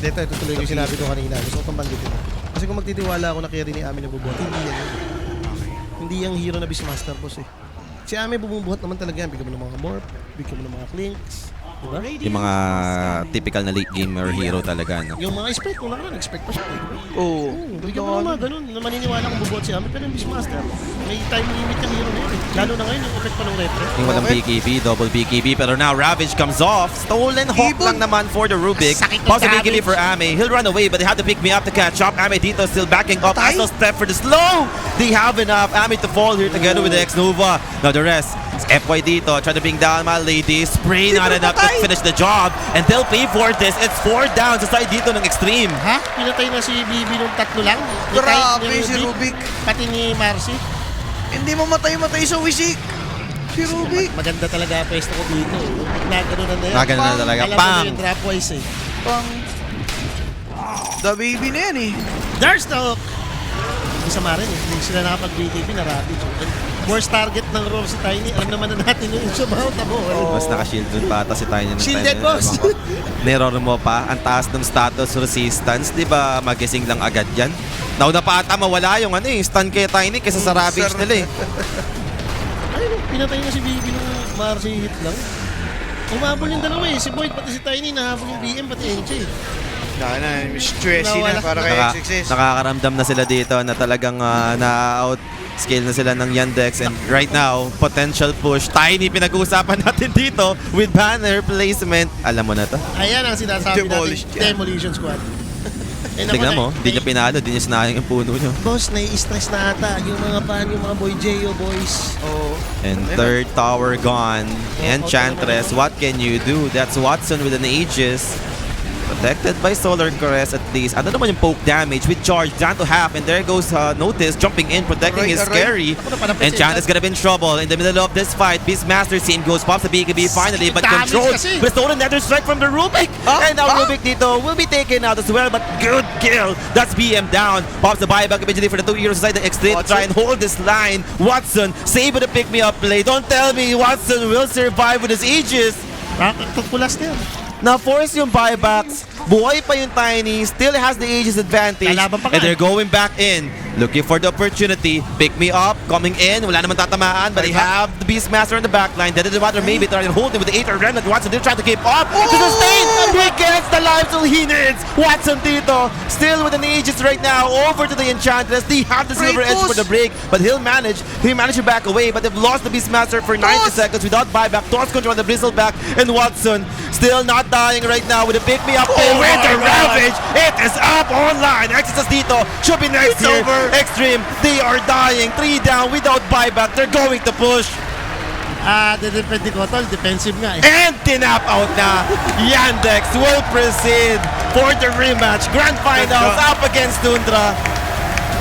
B: Ito tuloy ko yung sinabi ko kanina. Gusto ko itong banggitin. Kasi kung magtitiwala ako na carry ni Ami na bubuhat, hindi yan yun. Hindi yung hero na Beastmaster boss eh. Si Ami bumubuhat naman talaga yan. Bigyan mo ng mga morph, bigyan mo ng mga clinks. Diba?
C: Yung mga typical na late gamer hero talaga, no?
B: Yung mga expect, kung nakaraan, expect pa siya.
A: Oo.
B: Bigyan mo ng mga ganun. Na maniniwala kung bubuhat si Ami. Pero yung Beastmaster, may time limit yung hero na yun eh. Lalo na ngayon yung effect pa ng repre.
C: Yung walang BKB, double BKB, pero now Ravage comes off. Stolen Hawk lang naman for the Rubik. Pause the BKB for Ame. He'll run away, but they have to pick me up to catch up. Ame dito still backing up. Aslo step for the slow. They have enough. Ame to fall here together with the X-Nova. Now the rest. FY dito, trying to bring down my lady. Spray not enough to finish the job. And they'll pay for this. It's 4 down sa side dito ng Extreme.
B: Ha? Pinatay na si Bibi nung tatlo lang?
A: Grabe si Rubik.
B: Pati ni Marcy.
A: Hindi mo matay-matay sa wisik. Si Rubik.
B: Maganda talaga pwesto ko dito. Nagano na yan.
C: Nagano na talaga.
B: Alam
C: Pang!
B: mo yung drop-wise eh.
A: Pang... The baby na yan eh.
B: There's the hook! Isama rin eh. Hindi sila nakapag-BTP na Ravage. Worst target ng Roar si Tiny. Alam naman na natin yung sumaw tabo.
C: Mas naka-shield dun pa ata si Tiny ng
B: Shielded,
C: Tiny.
B: boss!
C: Neror mo pa, ang taas ng status resistance, di ba magising lang agad yan? Nauna pa ata mawala yung stun kay Tiny kaysa sa Ravage nila eh.
B: Ay, pinatay na si Bibi ng Marcy hit lang. Umabol yung dalawa eh. Si Boyd pati si Tiny nahabol yung BM pati NJ.
A: Stressy na para kay XXS.
C: Nakakaramdam na sila dito na talagang na-outscale na sila ng Yandex and right now, potential push. Tiny pinag-uusapan natin dito with banner placement. Alam mo na to.
B: Ayan ang sinasabi
A: Demolish
B: natin. Demolition Squad.
C: Tignan mo, di niya pinalo, di niya sinayang yung puno niyo.
B: Boss, nai-stress na ata yung mga yung mga boy J.O. boys.
A: Oo.
C: And third tower gone. Enchantress, what can you do? That's Watson with an Aegis. Protected by Solar Caress at least. Ano naman yung poke damage with charge down to half and there goes Notice jumping in, protecting his scary. Enchantress gonna be in trouble in the middle of this fight. Beastmaster scene goes, pops the BKB finally, but controlled. But stolen another strike from the Rubik. And now Rubik dito will be taken out as well, but good kill. That's BM down. Pops the buyback immediately for the 2 heroes inside the X3 to try and hold this line. Watson, save with a pick me up play. Don't tell me Watson will survive with his Aegis.
B: Pulas na yan.
C: Na-force yung buybacks. Buhay pa yung Tiny. Still has the Aegis advantage.
B: Lalaban pa
C: And
B: nga.
C: they're going back in. Looking for the opportunity. Pick me up. Coming in. Wala naman tatamaan. But they have the Beastmaster in the backline. Dead in the water. Maybe trying to hold him with the 8 Remnant. Watson did try to keep up. To sustain. He gets the life till he needs. Watson dito. Still with an Aegis right now. Over to the Enchantress. They have the Silver Edge for the break. But he'll manage. He managed to back away. But they've lost the Beastmaster for 90 seconds without buyback. Toss control on the Bristleback. And Watson still not dying right now with a pick me up. With the Ravage. It is up online. Exodus dito. Should be next here. Extreme. They are dying. 3 down without buyback. They're going to push.
B: Depende ko tol, defensive nga eh.
C: And tinap out na. Yandex will proceed for the rematch. Grand Finals up against Tundra.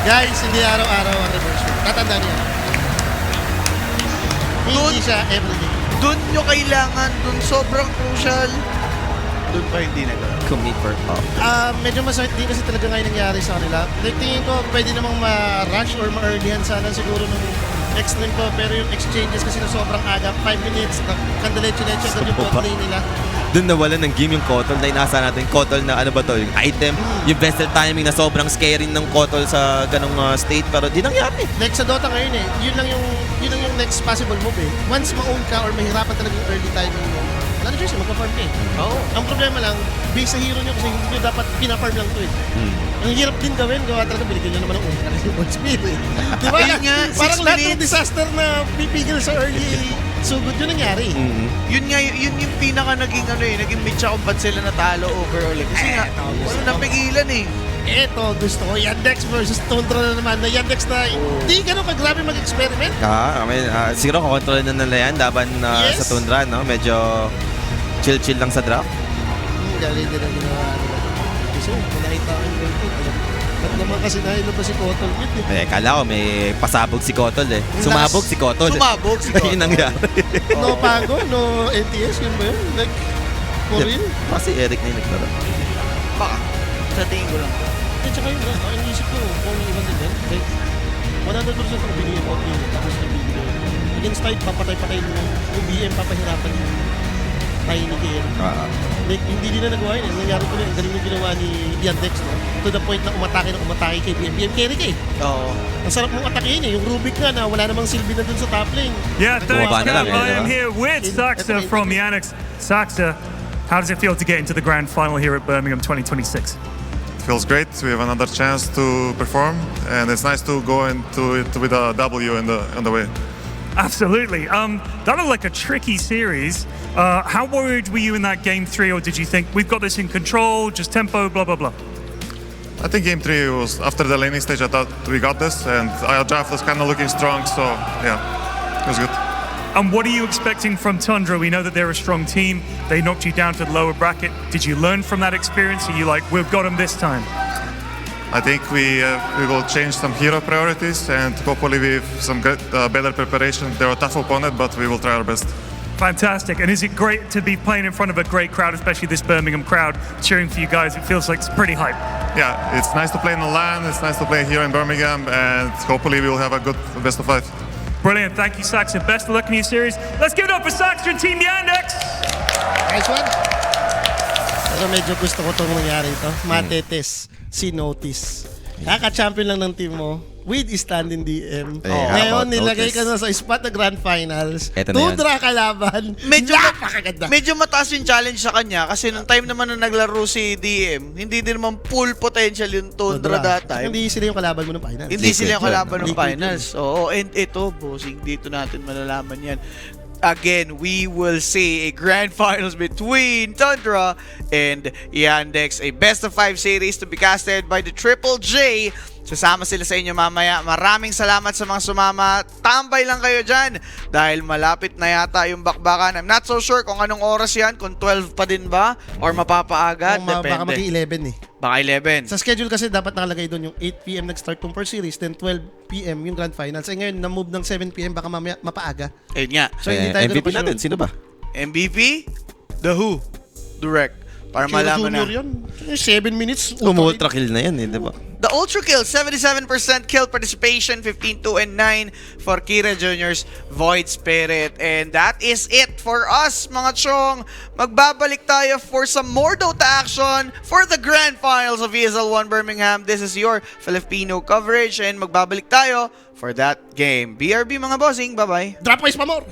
B: Guys, hindi araw-araw ang reverse. Tatandaan niyo. Hindi siya everyday.
A: Doon nyo kailangan, doon sobrang crucial. Doon pa hindi na.
C: Commit for top.
B: Medyo masakit din kasi talaga ngayon nangyari sa kanila. Like, tingin ko pwede namang ma-rush or ma-earlyan sana siguro ng extreme ko. Pero yung exchanges kasi na sobrang aga, 5 minutes, kandiletso-letso agad yung bot lane nila.
C: Doon nawala ng game yung Kotol na inasa natin. Kotol na ano ba to? Yung item, yung vessel timing na sobrang scary ng Kotol sa ganong state. Pero di nangyari.
B: Like sa Dota ngayon eh, yun lang yung next possible move eh. Once ma-own ka or mahirapan talaga yung early timing mo, wala na siya, magpa-farm ka eh. Ang problema lang, base sa hero nyo kasi hindi nyo dapat pina-farm lang to eh. Ang hirap din gawin, gawa talaga binigyan nyo naman ng ultra kasi yung bot speed eh. Di ba?
A: Ayun nga,
B: Parang
A: 6
B: lahat ng
A: minutes.
B: disaster na pipigil sa early sugod yun nangyari.
A: Yun nga, yun yung pinaka naging naging mitya kung ba't sila natalo overall. Kasi nga, wala napigilan eh.
B: Eto, gusto ko, Yandex versus Tundra na naman. Na Yandex na hindi ganun kagrabe mag-experiment.
C: Siguro kakontrol na nila yan laban
B: Yes.
C: sa Tundra. No? Medyo chill-chill lang sa draft.
B: Galing din ang ginawa nila. Kasi nakita ko yung goal. Ba't naman kasi nailabas si Kotol mid eh.
C: Kala ko may pasabog si Kotol eh. Sumabog si Kotol.
A: Sumabog si Kotol.
C: Yun nangyari.
B: No Pago, no NTS, yun ba yun? Like, for real?
C: Kasi Eric na yung naglaro.
A: Baka, sa tingin ko lang.
B: At saka yun, ang isip ko, kung ibang din yan, like, 100% ang binigay ko yun, tapos nabibigay. Against Tide, papatay-patay yung BM, papahirapan yung Tiny Care. Like, hindi din na nagawa yun. Nangyari ko rin, ang galing yung ginawa ni Yandex, no? To the point na umatake kay BM. BM carry ka eh.
A: Oo.
B: Ang sarap mong atakihin eh. Yung Rubik nga na wala namang silbi na dun sa top lane.
H: Yeah, thanks,
C: Bumaba na lang,
H: Kev. I am
C: diba?
H: here with Saxa from Yandex. Saxa, how does it feel to get into the grand final here at Birmingham 2026?
I: Feels great. We have another chance to perform, and it's nice to go into it with a W on the way.
H: Absolutely. That looked like a tricky series. How worried were you in that game 3, or did you think we've got this in control, just tempo, blah, blah, blah?
I: I think game 3 was after the laning stage. I thought we got this, and our draft was kind of looking strong. So yeah, it was good.
H: And what are you expecting from Tundra? We know that they're a strong team. They knocked you down to the lower bracket. Did you learn from that experience? Are you like, we've got them this time?
I: I think we will change some hero priorities, and hopefully with some good, better preparation. They're a tough opponent, but we will try our best.
H: Fantastic. And is it great to be playing in front of a great crowd, especially this Birmingham crowd, cheering for you guys? It feels like it's pretty hype.
I: Yeah, it's nice to play in the LAN. It's nice to play here in Birmingham, and hopefully we will have a good best of 5.
H: Brilliant. Thank you, Saxa. Best of luck in your series. Let's give it up for Saxa and Team Yandex.
B: Nice one. Pero medyo gusto ko itong nangyari ito. Matetes, si Notice. Kaka-champion lang ng team mo with standing DM.
C: Hey, how
B: Ngayon,
C: about
B: nilagay ka
C: Notice?
B: na sa spot na Grand Finals.
C: Eto na yan.
B: Tundra kalaban.
A: Medyo,
B: napakaganda.
A: medyo mataas yung challenge sa kanya kasi nung time naman na naglaro si DM, hindi din naman full potential yung Tundra that time.
B: Hindi sila yung kalaban mo ng finals.
A: Hindi sila yung
C: Liquid
A: kalaban ng
B: Liquid
A: finals. Oo, and ito, bossing, dito natin malalaman yan. Again, we will see a grand finals between Tundra and Yandex. A best of 5 series to be casted by the Triple J. Sasama sila sa inyo mamaya. Maraming salamat sa mga sumama. Tambay lang kayo dyan dahil malapit na yata yung bakbakan. I'm not so sure kung anong oras yan, kung 12 pa din ba or mapapaaga.
B: Baka
A: Depende.
B: mag-11 eh.
A: Baka 11.
B: Sa schedule kasi dapat nakalagay doon yung 8 PM nag-start tong first series, then 12 PM yung grand finals. Eh ngayon, na-move ng 7 PM, baka mamaya mapaaga.
A: Ayun nga.
B: So hindi tayo
C: MVP
B: ganun
C: natin,
B: pa-sure.
C: sino ba?
A: MVP? The Who. Direct. Para
B: Kira
A: malaman na.
B: Junior yun. 7 minutes.
C: Ultra kill na yan eh, di ba?
A: The the Ultra Kill, 77% kill participation, 15-2 and 9 for Kira Juniors Void Spirit. And that is it for us, mga chong. Magbabalik tayo for some more Dota action for the Grand Finals of ESL 1 Birmingham. This is your Filipino coverage and magbabalik tayo for that game. BRB mga bossing, bye-bye.
B: Drop wise pa more.